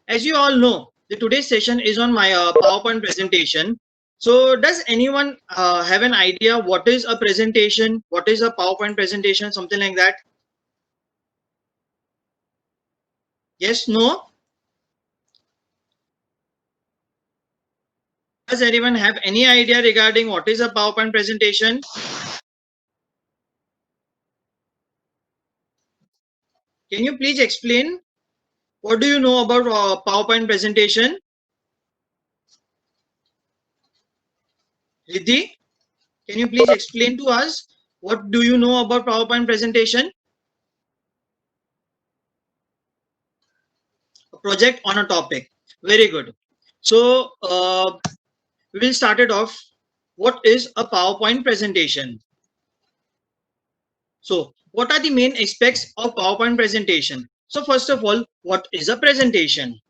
As you all know, the today's session is on my PowerPoint presentation. So, does anyone have an idea what is a presentation? What is a PowerPoint presentation? Something like that? Yes, no? Does anyone have any idea regarding what is a PowerPoint presentation? Can you please explain? What do you know about PowerPoint presentation? Riddhi, can you please explain to us what do you know about PowerPoint presentation? A project on a topic. Very good. So, we will start it off. What is a PowerPoint presentation? So, what are the main aspects of PowerPoint presentation? So, first of all, what is a presentation?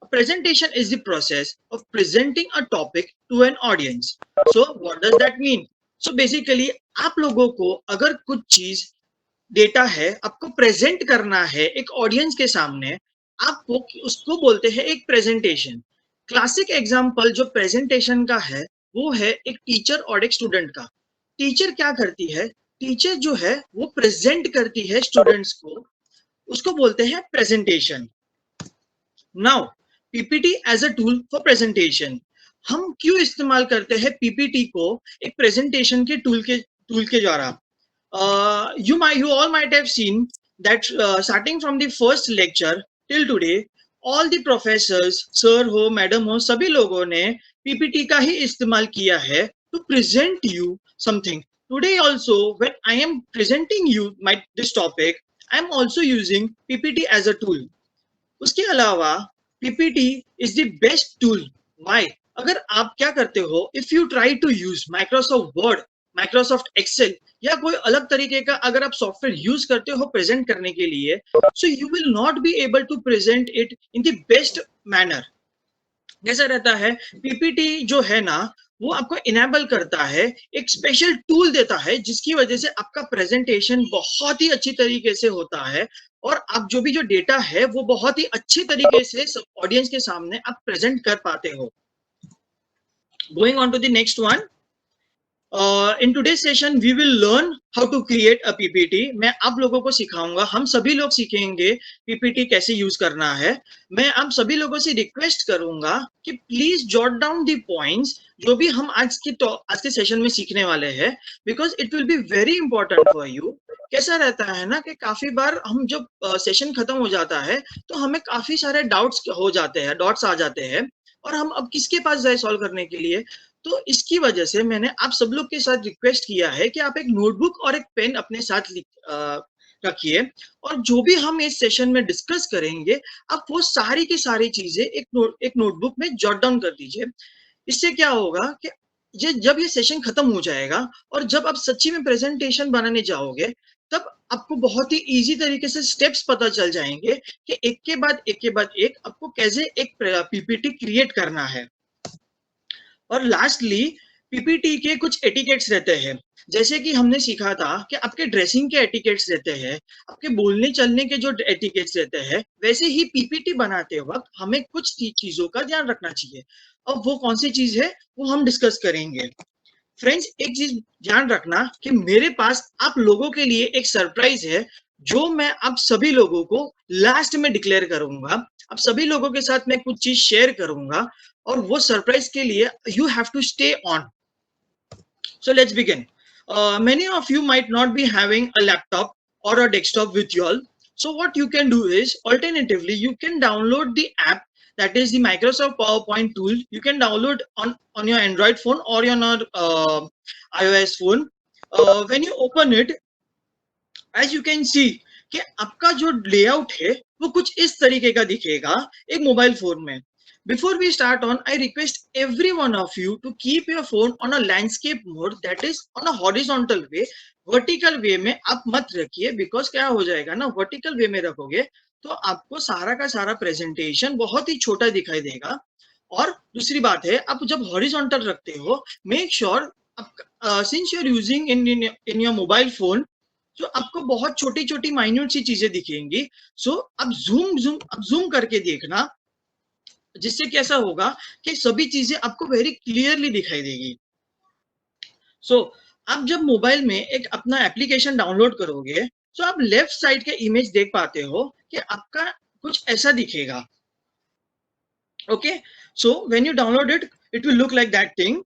A presentation is the process of presenting a topic to an audience. So, what does that mean? So, basically, आप लोगों को अगर कुछ चीज data है, आपको present करना है एक ऑडियंस के सामने, आपको उसको बोलते हैं एक प्रेजेंटेशन. क्लासिक एग्जांपल जो प्रेजेंटेशन का है वो है एक टीचर और एक स्टूडेंट का. टीचर क्या करती है? टीचर जो है वो प्रेजेंट करती है स्टूडेंट्स को, उसको बोलते हैं presentation. Now PPT as a tool for presentation. हम क्यों इस्तेमाल करते हैं पीपीटी को एक प्रेजेंटेशन के टूल के द्वारा? You all might have seen that starting from the first lecture till today, all the professors, sir हो, madam हो, सभी लोगों ने पीपीटी का ही इस्तेमाल किया है to present you something. Today also, when I am presenting you this topic, I am also using PPT as a tool. उसके अलावा PPT is the best tool. Why? अगर आप क्या करते हो, if you try to use Microsoft Word, Microsoft Excel या कोई अलग तरीके का अगर आप सॉफ्टवेयर यूज करते हो प्रेजेंट करने के लिए, so you will not be able to present it in the best manner. जैसा रहता है पीपीटी जो है ना, वो आपको इनेबल करता है, एक स्पेशल टूल देता है जिसकी वजह से आपका प्रेजेंटेशन बहुत ही अच्छी तरीके से होता है और आप जो भी जो डेटा है वो बहुत ही अच्छी तरीके से ऑडियंस के सामने आप प्रेजेंट कर पाते हो. Going on to the next one. In today's session we will learn how to create a PPT. मैं आप लोगों को सिखाऊंगा, हम सभी लोग सीखेंगे पीपीटी कैसे यूज करना है. मैं आप सभी लोगों से रिक्वेस्ट करूंगा कि please jot down the points जो भी हम आज के सेशन में सीखने वाले हैं, because it will be very important for you. कैसा रहता है ना कि काफी बार हम जब सेशन खत्म हो जाता है तो हमें काफी सारे डाउट्स हो जाते हैं, डॉट्स आ जाते हैं और हम अब किसके पास जाए सॉल्व करने के लिए. तो इसकी वजह से मैंने आप सब लोग के साथ रिक्वेस्ट किया है कि आप एक नोटबुक और एक पेन अपने साथ रखिए और जो भी हम इस सेशन में डिस्कस करेंगे आप वो सारी की सारी चीजें एक नोटबुक में जॉट डाउन कर दीजिए. इससे क्या होगा कि जब ये सेशन खत्म हो जाएगा और जब आप सच्ची में प्रेजेंटेशन बनाने जाओगे, तब आपको बहुत ही इजी तरीके से स्टेप्स पता चल जाएंगे कि एक के बाद एक आपको कैसे एक पीपीटी क्रिएट करना है. और लास्टली पीपीटी के कुछ एटिकेट्स रहते हैं. जैसे कि हमने सीखा था कि आपके ड्रेसिंग के एटिकेट्स रहते हैं, आपके बोलने चलने के जो एटिकेट्स रहते हैं, वैसे ही पीपीटी बनाते वक्त हमें कुछ चीजों का ध्यान रखना चाहिए. अब वो कौन सी चीज है वो हम डिस्कस करेंगे. फ्रेंड्स, एक चीज ध्यान रखना कि मेरे पास आप लोगों के लिए एक सरप्राइज है जो मैं आप सभी लोगों को लास्ट में डिक्लेयर करूंगा. आप सभी लोगों के साथ मैं कुछ चीज शेयर करूंगा और वो सरप्राइज के लिए you have to stay on. So let's begin. Many of you might not be having a laptop or a desktop with you all. So what you can do is, alternatively, you can download the app that is the Microsoft PowerPoint tool. You can download on your Android phone or your iOS phone. When you open it, as you can see कि आपका जो layout है वो कुछ इस तरीके का दिखेगा एक मोबाइल फोन में. Before we start on, I request every one of you to keep your phone on a landscape mode, that is on a horizontal way. Vertical way में आप मत रखिए, because क्या हो जाएगा ना, vertical way में रखोगे तो आपको सारा का सारा प्रेजेंटेशन बहुत ही छोटा दिखाई देगा. और दूसरी बात है, आप जब हॉरिजॉन्टल रखते हो, make sure since you are using in your mobile phone, तो आपको बहुत छोटी छोटी माइन्यूट सी चीजें दिखेंगी. सो अब जूम करके देखना जिससे कैसा होगा कि सभी चीजें आपको वेरी क्लियरली दिखाई देगी। सो आप जब मोबाइल में एक अपना एप्लीकेशन डाउनलोड करोगे तो आप लेफ्ट साइड के इमेज देख पाते हो कि आपका कुछ ऐसा दिखेगा। Okay, so when you download it, it will look like that thing.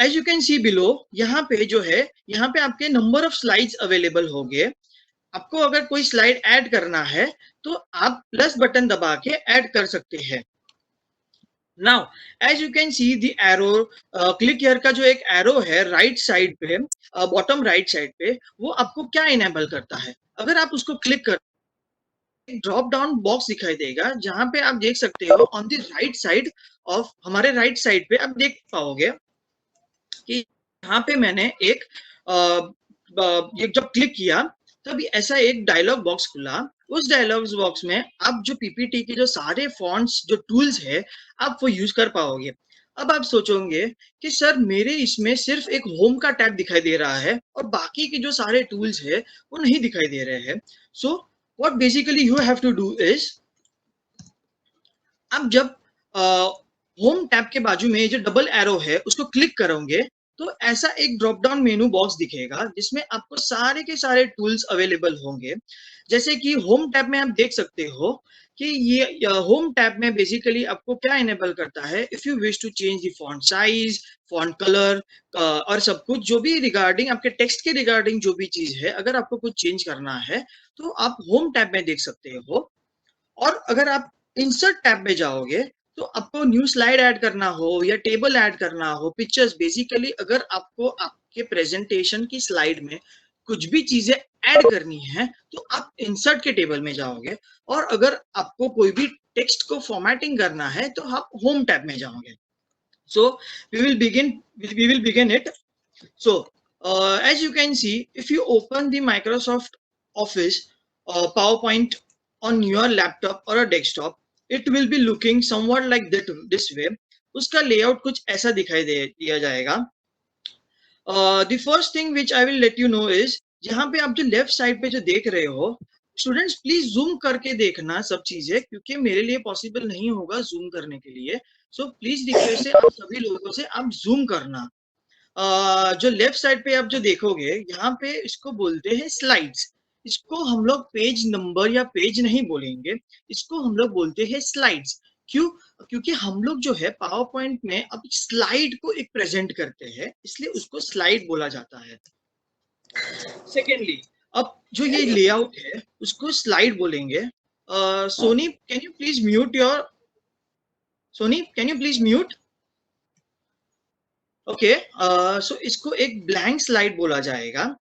As you can see below, यहाँ पे जो है, यहाँ पे आपके नंबर ऑफ स्लाइड्स अवेलेबल होंगे। आपको अगर कोई स्लाइड ऐड करना है तो आप प्लस बटन दबा के ऐड कर सकते हैं। Now as you can see the arrow, click here का जो एक एरो है राइट साइड पे, बॉटम राइट साइड पे, वो आपको क्या इनेबल करता है? अगर आप उसको क्लिक कर, एक ड्रॉप डाउन बॉक्स दिखाई देगा जहां पे आप देख सकते हो on the right side of, हमारे राइट साइड पे आप देख पाओगे कि यहाँ पे मैंने एक ये जब क्लिक किया तब ऐसा एक डायलॉग बॉक्स खुला। उस डायलॉग बॉक्स में आप जो पीपीटी के जो सारे फॉन्ट्स जो टूल्स है आप वो यूज कर पाओगे। अब आप सोचोगे कि सर मेरे इसमें सिर्फ एक होम का टैब दिखाई दे रहा है और बाकी के जो सारे टूल्स है वो नहीं दिखाई दे रहे हैं। So what basically you have to do is, आप जब होम टैब के बाजू में जो डबल एरो है उसको क्लिक करोगे तो ऐसा एक ड्रॉप डाउन मेनू बॉक्स दिखेगा जिसमें आपको सारे के सारे टूल्स अवेलेबल होंगे। जैसे कि होम टैब में आप देख सकते हो कि ये होम टैब में बेसिकली आपको क्या इनेबल करता है, if you wish to change the font size, font colour और सब कुछ जो भी रिगार्डिंग आपके टेक्स्ट के रिगार्डिंग जो भी चीज है, अगर आपको कुछ चेंज करना है तो आप होम टैब में देख सकते हो। और अगर आप इंसर्ट टैब में जाओगे तो आपको न्यू स्लाइड ऐड करना हो या टेबल ऐड करना हो, पिक्चर्स, बेसिकली अगर आपको आपके प्रेजेंटेशन की स्लाइड में कुछ भी चीजें ऐड करनी है तो आप इंसर्ट के टेबल में जाओगे। और अगर आपको कोई भी टेक्स्ट को फॉर्मेटिंग करना है तो आप होम टैब में जाओगे। So we will begin it. So, as you can see, if you open the Microsoft Office PowerPoint on your laptop or a desktop, it will be looking somewhat like that, this way. उसका layout कुछ ऐसा दिखाई दे दिया जाएगा। The first thing which I will let you know is, यहाँ पे आप जो लेफ्ट साइड पे जो देख रहे हो, स्टूडेंट्स प्लीज जूम करके देखना सब चीजें, क्योंकि मेरे लिए पॉसिबल नहीं होगा जूम करने के लिए। सो प्लीज रिक्वेस्ट है आप सभी लोगों से, आप जूम करना। जो लेफ्ट साइड पे आप जो देखोगे यहाँ पे इसको बोलते हैं स्लाइड्स। इसको हम लोग पेज नंबर या पेज नहीं बोलेंगे, इसको हम लोग बोलते हैं स्लाइड्स। क्यों? क्योंकि हम लोग जो है पावर पॉइंट में अब स्लाइड को एक प्रेजेंट करते हैं, इसलिए उसको स्लाइड बोला जाता है। सेकेंडली, अब जो ये लेआउट है उसको स्लाइड बोलेंगे। Soni can you please mute your, Soni can you please mute. Okay, so इसको एक ब्लैंक स्लाइड बोला जाएगा।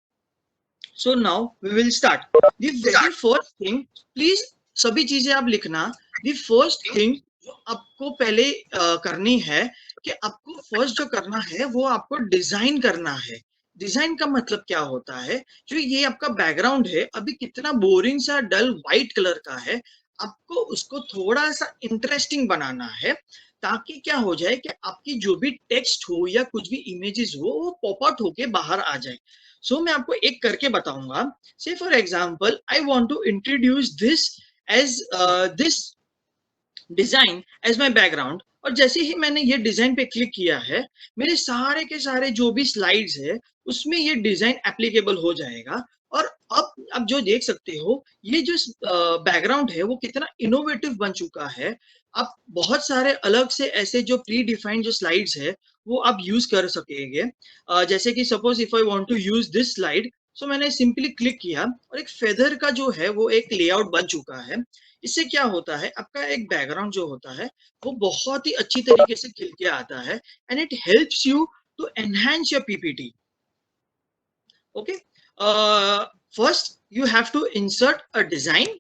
So now we will start the very first thing. Please सभी चीजें आप लिखना। द फर्स्ट थिंग जो आपको पहले करनी है कि आपको फर्स्ट जो करना है वो आपको डिजाइन करना है। डिजाइन का मतलब क्या होता है, जो ये आपका बैकग्राउंड है अभी कितना बोरिंग सा डल व्हाइट कलर का है, आपको उसको थोड़ा सा इंटरेस्टिंग बनाना है, ताकि क्या हो जाए कि आपकी जो भी टेक्स्ट हो या कुछ भी इमेजेस हो वो पॉप आउट होके बाहर आ जाए। सो मैं आपको एक करके बताऊंगा। Say for example I want to introduce this as this design as my background, और जैसे ही मैंने ये डिजाइन पे क्लिक किया है, मेरे सारे के सारे जो भी स्लाइड्स है उसमें ये डिजाइन एप्लीकेबल हो जाएगा। और अब आप जो देख सकते हो ये जो बैकग्राउंड है वो कितना इनोवेटिव बन चुका है। आप बहुत सारे अलग से ऐसे जो प्री डिफाइंड जो स्लाइड्स है वो आप यूज कर सकेंगे। जैसे कि suppose if I want to use this slide, so मैंने सिंपली क्लिक किया और एक फेदर का जो है वो एक लेआउट बन चुका है। इससे क्या होता है, आपका एक बैकग्राउंड जो होता है वो बहुत ही अच्छी तरीके से खिल के आता है, and it helps you to enhance your PPT. Okay, first you have to insert a design.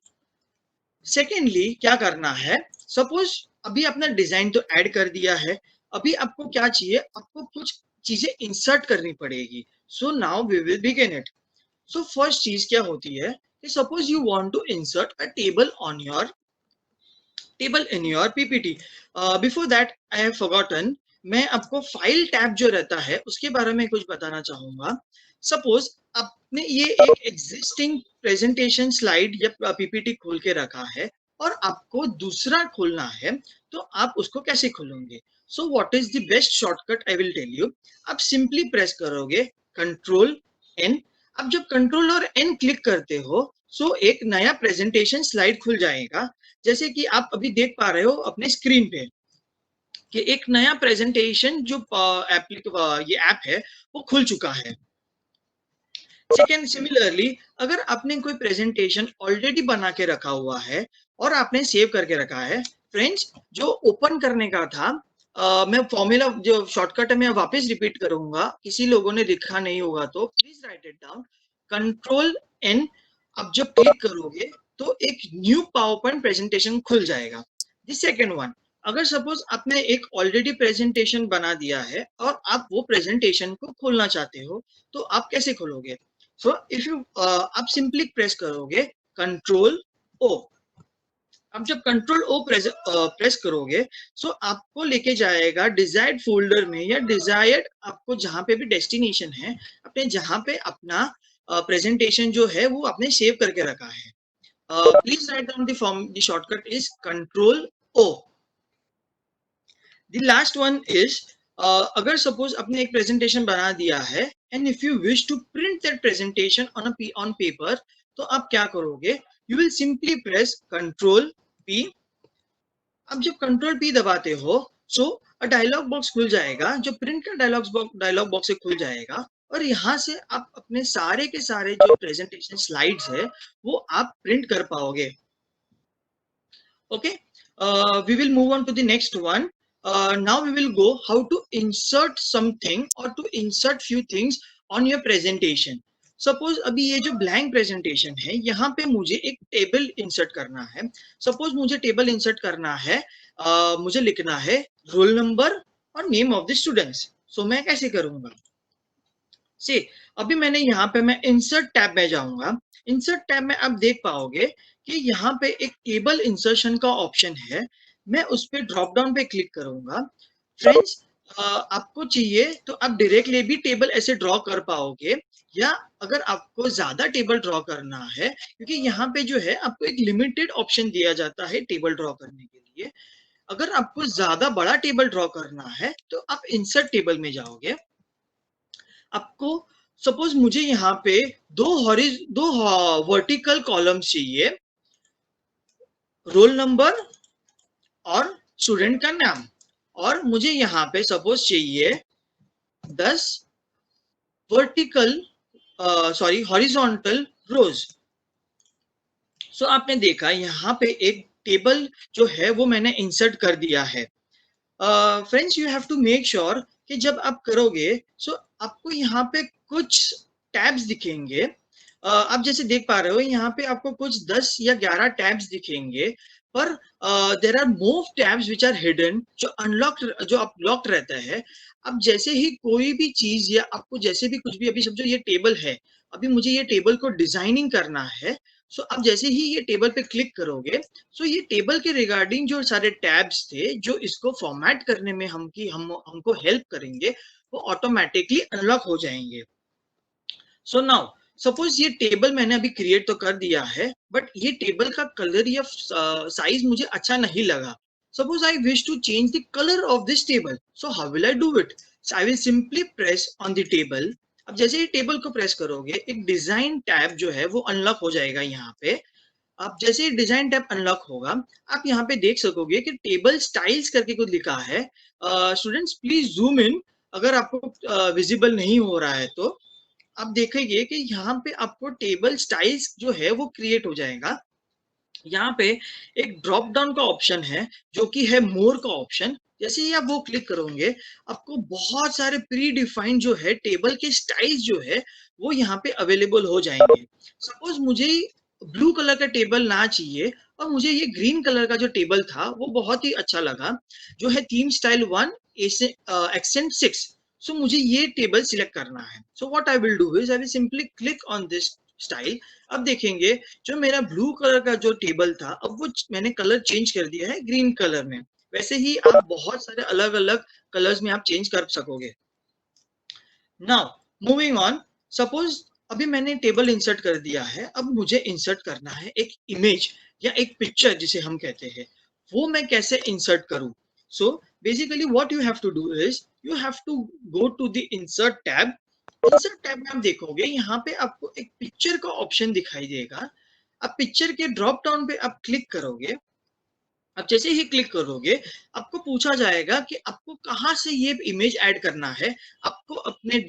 Secondly क्या करना है, सपोज अभी आपने डिजाइन तो ऐड कर दिया है, अभी आपको क्या चाहिए, आपको कुछ चीजें इंसर्ट करनी पड़ेगी। So now we will begin it. So first चीज क्या होती है कि suppose you want to insert a table on your table in your PPT. Before that I have forgotten, मैं आपको फाइल टैब जो रहता है उसके बारे में कुछ बताना चाहूंगा। सपोज आपने ये एक एग्जिस्टिंग प्रेजेंटेशन स्लाइड या पीपीटी खोल के रखा है और आपको दूसरा खोलना है, तो आप उसको कैसे खोलोगे? So what is the best shortcut I will tell you. आप सिंपली प्रेस करोगे कंट्रोल एन। अब जब कंट्रोल और एन क्लिक करते हो, सो एक नया प्रेजेंटेशन स्लाइड खुल जाएगा। जैसे कि आप अभी देख पा रहे हो अपने स्क्रीन पे कि एक नया प्रेजेंटेशन जो ये ऐप है वो खुल चुका है। सेकेंड, सिमिलरली अगर आपने कोई प्रेजेंटेशन ऑलरेडी बना के रखा हुआ है और आपने सेव करके रखा है, फ्रेंड्स जो ओपन करने का था, मैं फॉर्मूला जो शॉर्टकट है मैं वापस रिपीट करूंगा, किसी लोगों ने लिखा नहीं होगा तो please write it down. Control N. अब जब क्लिक करोगे तो एक न्यू पावर पॉइंट प्रेजेंटेशन खुल जाएगा। द सेकेंड वन, अगर सपोज आपने एक ऑलरेडी प्रेजेंटेशन बना दिया है और आप वो प्रेजेंटेशन को खोलना चाहते हो, तो आप कैसे खोलोगे? सो इफ यू आप सिंपली प्रेस करोगे कंट्रोल ओ। अब जब कंट्रोल ओ प्रेस करोगे, सो आपको लेके जाएगा डिजायर्ड फोल्डर में, या डिजायर्ड आपको जहां पे भी डेस्टिनेशन है, अपने जहां पे अपना प्रेजेंटेशन जो है वो आपने सेव करके रखा है। Please write down the form, the shortcut is control O. The last one is, अगर सपोज आपने एक प्रेजेंटेशन बना दिया है and if you wish to print that presentation on paper, तो आप क्या करोगे? You will simply press control P. अब जब कंट्रोल पी दबाते हो, सो अ डायलॉग बॉक्स खुल जाएगा, जो प्रिंट का डायलॉग बॉक्स से खुल जाएगा, और यहाँ से आप अपने सारे के सारे जो प्रेजेंटेशन स्लाइड्स है वो आप प्रिंट कर पाओगे। Okay, we will move on to the next one. Now we will go how to insert something or to insert few things on your presentation. Suppose अभी ये जो ब्लैंक प्रेजेंटेशन है, यहाँ पे मुझे एक टेबल इंसर्ट करना है। सपोज मुझे टेबल इंसर्ट करना है, मुझे लिखना है रोल नंबर और नेम ऑफ द स्टूडेंट्स। सो मैं कैसे करूंगा? सी, अभी मैंने यहाँ पे मैं इंसर्ट टैब में जाऊंगा। इंसर्ट टैब में आप देख पाओगे कि यहाँ पे एक टेबल इंसर्शन का ऑप्शन है। मैं उस पर ड्रॉप डाउन पे क्लिक करूंगा। फ्रेंड्स, आपको चाहिए तो आप डायरेक्टली भी टेबल ऐसे ड्रॉ कर पाओगे, या अगर आपको ज्यादा टेबल ड्रॉ करना है, क्योंकि यहाँ पे जो है आपको एक लिमिटेड ऑप्शन दिया जाता है टेबल ड्रॉ करने के लिए। अगर आपको ज्यादा बड़ा टेबल ड्रॉ करना है तो आप इंसर्ट टेबल में जाओगे। आपको सपोज मुझे यहाँ पे दो वर्टिकल कॉलम्स चाहिए, रोल नंबर और स्टूडेंट का नाम, और मुझे यहाँ पे सपोज चाहिए 10 वर्टिकल हॉरिजॉन्टल रोज। सो आपने देखा यहाँ पे एक टेबल जो है वो मैंने इंसर्ट कर दिया है। Friends, you have to make sure कि जब आप करोगे, सो आपको यहाँ पे कुछ टैब्स दिखेंगे। आप जैसे देख पा रहे हो यहाँ पे आपको कुछ 10 या 11 टैब्स दिखेंगे, पर there are more tabs which are hidden, जो अनलॉक, जो आप लॉक्ड रहता है। अब जैसे ही कोई भी चीज या आपको जैसे भी कुछ भी, अभी समझो ये टेबल है, अभी मुझे ये टेबल को डिजाइनिंग करना है। सो अब जैसे ही ये टेबल पे क्लिक करोगे, सो ये टेबल के रिगार्डिंग जो सारे टैब्स थे जो इसको फॉर्मेट करने में हमको हेल्प करेंगे, वो ऑटोमेटिकली अनलॉक हो जाएंगे। सो नाउ सपोज ये टेबल मैंने अभी क्रिएट तो कर दिया है, बट ये टेबल का कलर या साइज मुझे अच्छा नहीं लगा। Suppose I wish to change the colour of this table, so how will I do it? So I will simply press on the table. अब जैसे ही टेबल को प्रेस करोगे, एक डिजाइन टैब जो है वो अनलॉक हो जाएगा यहाँ पे। आप जैसे ही डिजाइन टैब अनलॉक होगा, आप यहाँ पे देख सकोगे कि टेबल स्टाइल्स करके कुछ लिखा है। स्टूडेंट्स प्लीज जूम इन, अगर आपको विजिबल नहीं हो रहा है तो आप देखेंगे कि यहाँ पे आपको टेबल स्टाइल्स जो है वो क्रिएट हो जाएगा। यहाँ पे एक ड्रॉप डाउन का ऑप्शन है जो कि है मोर का ऑप्शन। जैसे ही आप वो क्लिक करोगे, आपको बहुत सारे प्री डिफाइंड जो है टेबल के स्टाइल्स जो है वो यहाँ पे अवेलेबल हो जाएंगे। सपोज मुझे ब्लू कलर का टेबल ना चाहिए और मुझे ये ग्रीन कलर का जो टेबल था वो बहुत ही अच्छा लगा, जो है थीम स्टाइल 1 एक्सेंट 6। सो मुझे ये टेबल सिलेक्ट करना है। So what I will do is I will simply click on this style. अब देखेंगे जो मेरा ब्लू कलर का जो टेबल था, अब वो मैंने कलर चेंज कर दिया है ग्रीन कलर में। वैसे ही आप बहुत सारे अलग अलग कलर्स में आप चेंज कर सकोगे। नाउ मूविंग ऑन, सपोज अभी मैंने टेबल इंसर्ट कर दिया है, अब मुझे इंसर्ट करना है एक इमेज। या एक पिक्चर जिसे हम कहते हैं, वो मैं कैसे इंसर्ट करूं? So basically what you have to do is you have to go to the insert tab. Insert tab में आप देखोगे यहाँ पे आपको एक पिक्चर का ऑप्शन दिखाई देगा। आप पिक्चर के ड्रॉप डाउन पे आप क्लिक करोगे। अब जैसे ही क्लिक करोगे, आपको पूछा जाएगा कि आपको कहाँ से ये इमेज ऐड करना है। आपको अपने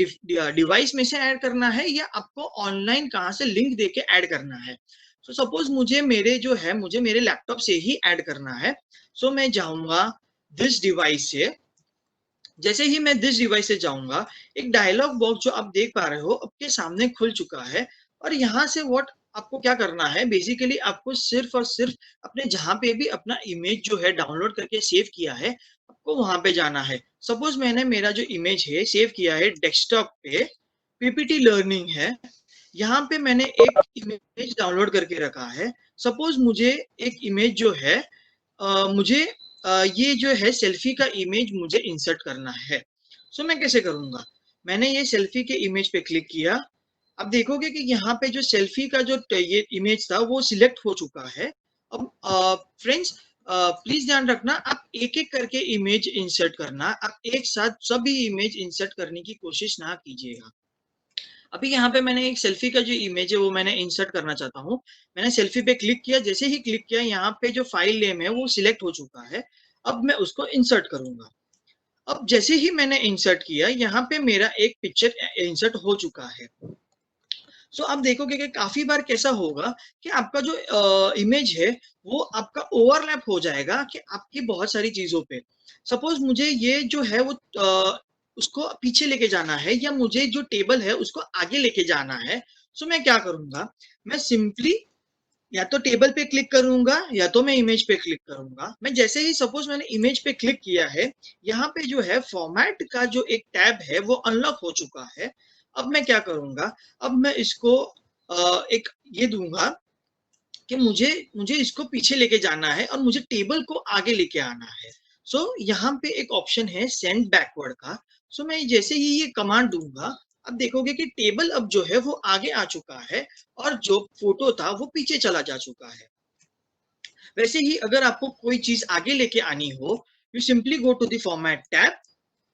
डिवाइस में से ऐड करना है या आपको ऑनलाइन कहाँ से लिंक देके ऐड करना है। सो सपोज मुझे मेरे लैपटॉप से ही ऐड करना है। सो मैं जाऊंगा दिस डिवाइस से। जैसे ही मैं दिस डिवाइस से जाऊंगा, एक डायलॉग बॉक्स जो आप देख पा रहे हो आपके सामने खुल चुका है। और यहाँ से व्हाट आपको क्या करना है, बेसिकली आपको सिर्फ और सिर्फ अपने जहां पे भी अपना इमेज जो है डाउनलोड करके सेव किया है, आपको वहां पे जाना है। सपोज मैंने मेरा जो इमेज है सेव किया है डेस्कटॉप पे, पीपीटी लर्निंग है। यहाँ पे मैंने एक इमेज डाउनलोड करके रखा है। सपोज मुझे एक इमेज जो है मुझे ये जो है सेल्फी का इमेज मुझे इंसर्ट करना है। सो मैं कैसे करूंगा? मैंने ये सेल्फी के इमेज पे क्लिक किया। अब देखोगे कि यहाँ पे जो सेल्फी का जो ये इमेज था वो सिलेक्ट हो चुका है। अब फ्रेंड्स प्लीज ध्यान रखना, आप एक एक करके इमेज इंसर्ट करना, आप एक साथ सभी इमेज इंसर्ट करने की कोशिश ना कीजिएगा। अभी यहाँ पे मैंने एक सेल्फी का जो इमेज है वो मैंने इंसर्ट करना चाहता हूँ। मैंने सेल्फी पे क्लिक किया, जैसे ही क्लिक किया यहाँ पे जो फाइल नेम है वो सिलेक्ट हो चुका है। अब मैं उसको इंसर्ट करूंगा। अब जैसे ही मैंने इंसर्ट किया, यहाँ पे मेरा एक पिक्चर इंसर्ट हो चुका है। सो आप देखोगे कि काफी बार कैसा होगा कि आपका जो इमेज है वो आपका ओवरलैप हो जाएगा कि आपकी बहुत सारी चीजों पे। सपोज मुझे ये जो है वो उसको पीछे लेके जाना है या मुझे जो टेबल है उसको आगे लेके जाना है। सो मैं क्या करूंगा, मैं सिंपली या तो टेबल पे क्लिक करूंगा या तो मैं इमेज पे क्लिक करूंगा। मैं जैसे ही सपोज मैंने इमेज पे क्लिक किया है, यहाँ पे जो है फॉर्मेट का जो एक टैब है वो अनलॉक हो चुका है। अब मैं क्या करूंगा, अब मैं इसको एक ये दूंगा कि मुझे मुझे इसको पीछे लेके जाना है और मुझे टेबल को आगे लेके आना है। सो यहाँ पे एक ऑप्शन है सेंड बैकवर्ड का। सो मैं जैसे ही ये कमांड दूंगा, अब देखोगे कि टेबल अब जो है वो आगे आ चुका है और जो फोटो था वो पीछे चला जा चुका है। वैसे ही अगर आपको कोई चीज आगे लेके आनी हो, you simply go to the format tab,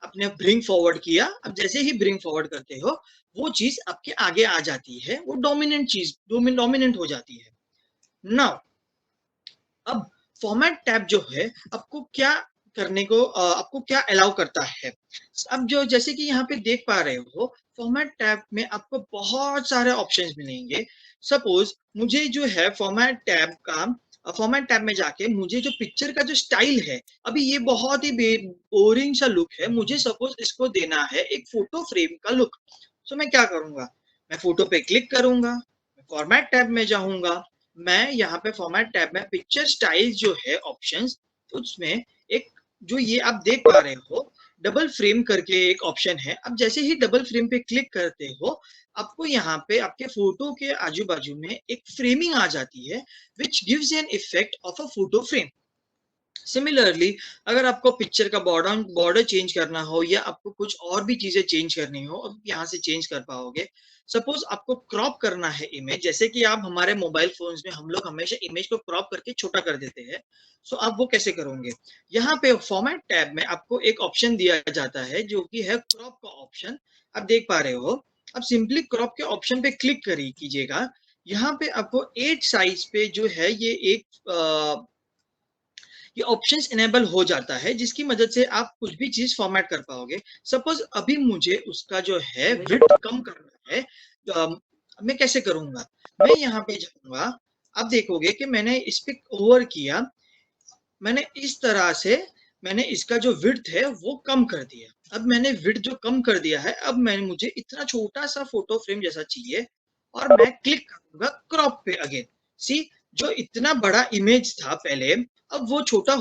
आपने ब्रिंग फॉरवर्ड किया। अब जैसे ही ब्रिंग फॉरवर्ड करते हो, वो चीज आपके आगे आ जाती है, वो डोमिनेंट हो जाती है। नाउ अब फॉर्मेट टैब जो है आपको क्या करने को आपको क्या अलाउ करता है। अब जो जैसे कि यहाँ पे देख पा रहे हो, फॉर्मेट टैब में आपको बहुत सारे ऑप्शंस मिलेंगे। सपोज मुझे जो है फॉर्मेट टैब में जाके मुझे जो पिक्चर का जो स्टाइल है, अभी ये बहुत ही बोरिंग सा लुक है, मुझे सपोज इसको देना है एक फोटो फ्रेम का लुक। सो मैं क्या करूंगा, मैं फोटो पे क्लिक करूंगा, फॉर्मेट टैब में जाऊंगा, मैं यहाँ पे फॉर्मेट टैब में पिक्चर स्टाइल जो है ऑप्शंस, उसमें एक जो ये आप देख पा रहे हो डबल फ्रेम करके एक ऑप्शन है। अब जैसे ही डबल फ्रेम पे क्लिक करते हो, आपको यहाँ पे आपके फोटो के आजू बाजू में एक फ्रेमिंग आ जाती है which gives an effect of a photo frame. Similarly अगर आपको पिक्चर का बॉर्डर चेंज करना हो या आपको कुछ और भी चीजें चेंज करनी हो, अब यहाँ से चेंज कर पाओगे। सपोज आपको क्रॉप करना है इमेज, जैसे कि आप हमारे मोबाइल फोन्स में हम लोग हमेशा इमेज को क्रॉप करके छोटा कर देते हैं। सो आप वो कैसे करोगे, यहाँ पे फॉर्मेट टैब में आपको एक ऑप्शन दिया जाता है जो कि है क्रॉप का ऑप्शन। आप देख पा रहे हो, अब सिंपली क्रॉप के ऑप्शन पे क्लिक करिए कीजिएगा। यहाँ पे आपको 8 साइज पे जो है ये ऑप्शंस इनेबल हो जाता है, जिसकी मदद से आप कुछ भी चीज फॉर्मेट कर पाओगे। सपोज अभी मुझे उसका जो है विड्थ कम करना है, तो मैं कैसे करूंगा, मैं यहाँ पे जाऊंगा। अब देखोगे कि मैंने इस पे ओवर किया, मैंने इस तरह से मैंने इसका जो विड्थ है वो कम कर दिया। अब मैंने विड्थ जो कम कर दिया है, अब मैंने मुझे इतना छोटा सा फोटो फ्रेम जैसा चाहिए और मैं क्लिक करूंगा क्रॉप पे अगेन। सी, जो इतना बड़ा इमेज था पहले, अब वो छोटा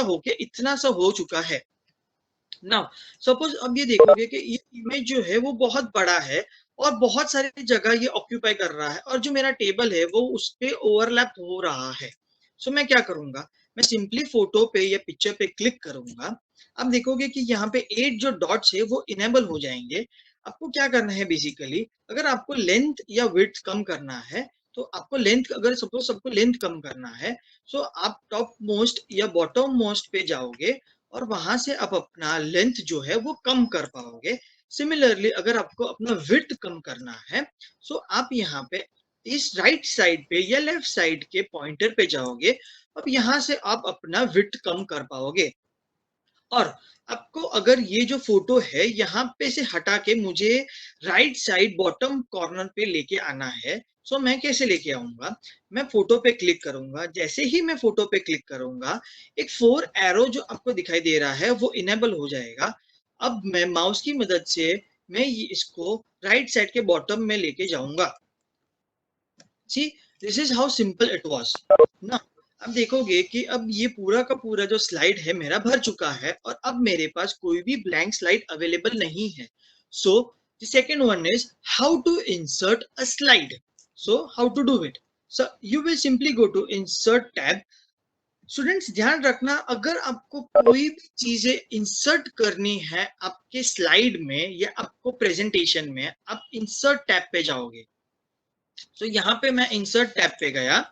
होके इतना सा हो चुका है। नाउ सपोज अब ये देखोगे कि ये इमेज जो है वो बहुत बड़ा है और बहुत सारी जगह ये ऑक्यूपाई कर रहा है और जो मेरा टेबल है वो उस पे ओवरलैप हो रहा है। सो मैं क्या करूंगा, मैं सिंपली फोटो पे या पिक्चर पे क्लिक करूंगा। अब देखोगे कि यहाँ पे 8 जो डॉट्स है वो इनेबल हो जाएंगे। आपको क्या करना है बेसिकली, अगर आपको लेंथ या विड्थ कम करना है तो आपको लेंथ, अगर सपोज सबको लेंथ कम करना है, सो आप टॉप मोस्ट या बॉटम मोस्ट पे जाओगे और वहां से आप अपना लेंथ जो है वो कम कर पाओगे। सिमिलरली अगर आपको अपना विड्थ कम करना है, सो आप यहाँ पे इस राइट साइड पे या लेफ्ट साइड के पॉइंटर पे जाओगे, अब यहाँ से आप अपना विड्थ कम कर पाओगे। और आपको अगर ये जो फोटो है यहाँ पे से हटा के मुझे राइट साइड बॉटम कॉर्नर पे लेके आना है, सो मैं कैसे लेके आऊंगा? मैं फोटो पे क्लिक करूंगा, जैसे ही मैं फोटो पे क्लिक करूंगा एक 4 एरो जो आपको दिखाई दे रहा है वो इनेबल हो जाएगा। अब मैं माउस की मदद से मैं इसको राइट साइड के बॉटम में लेके जाऊंगा। See, this is how simple it was ना। अब देखोगे कि अब ये पूरा का पूरा जो स्लाइड है मेरा भर चुका है और अब मेरे पास कोई भी ब्लैंक स्लाइड अवेलेबल नहीं है। So the second one is how to insert a slide. So how to do it? So you will simply go to insert tab. Students ध्यान रखना, अगर आपको कोई भी चीजें इंसर्ट करनी है आपके स्लाइड में या आपको प्रेजेंटेशन में, आप इंसर्ट टैब पे जाओगे। तो यहाँ पे मैं इंसर्ट टैब पे गया।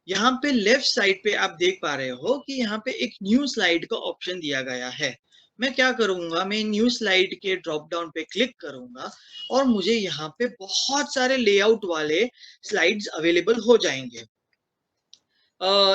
यहाँ पे लेफ्ट साइड पे आप देख पा रहे हो कि यहाँ पे एक न्यू स्लाइड का ऑप्शन दिया गया है। मैं क्या करूंगा, मैं न्यू स्लाइड के ड्रॉप डाउन पे क्लिक करूंगा और मुझे यहाँ पे बहुत सारे लेआउट वाले स्लाइड्स अवेलेबल हो जाएंगे।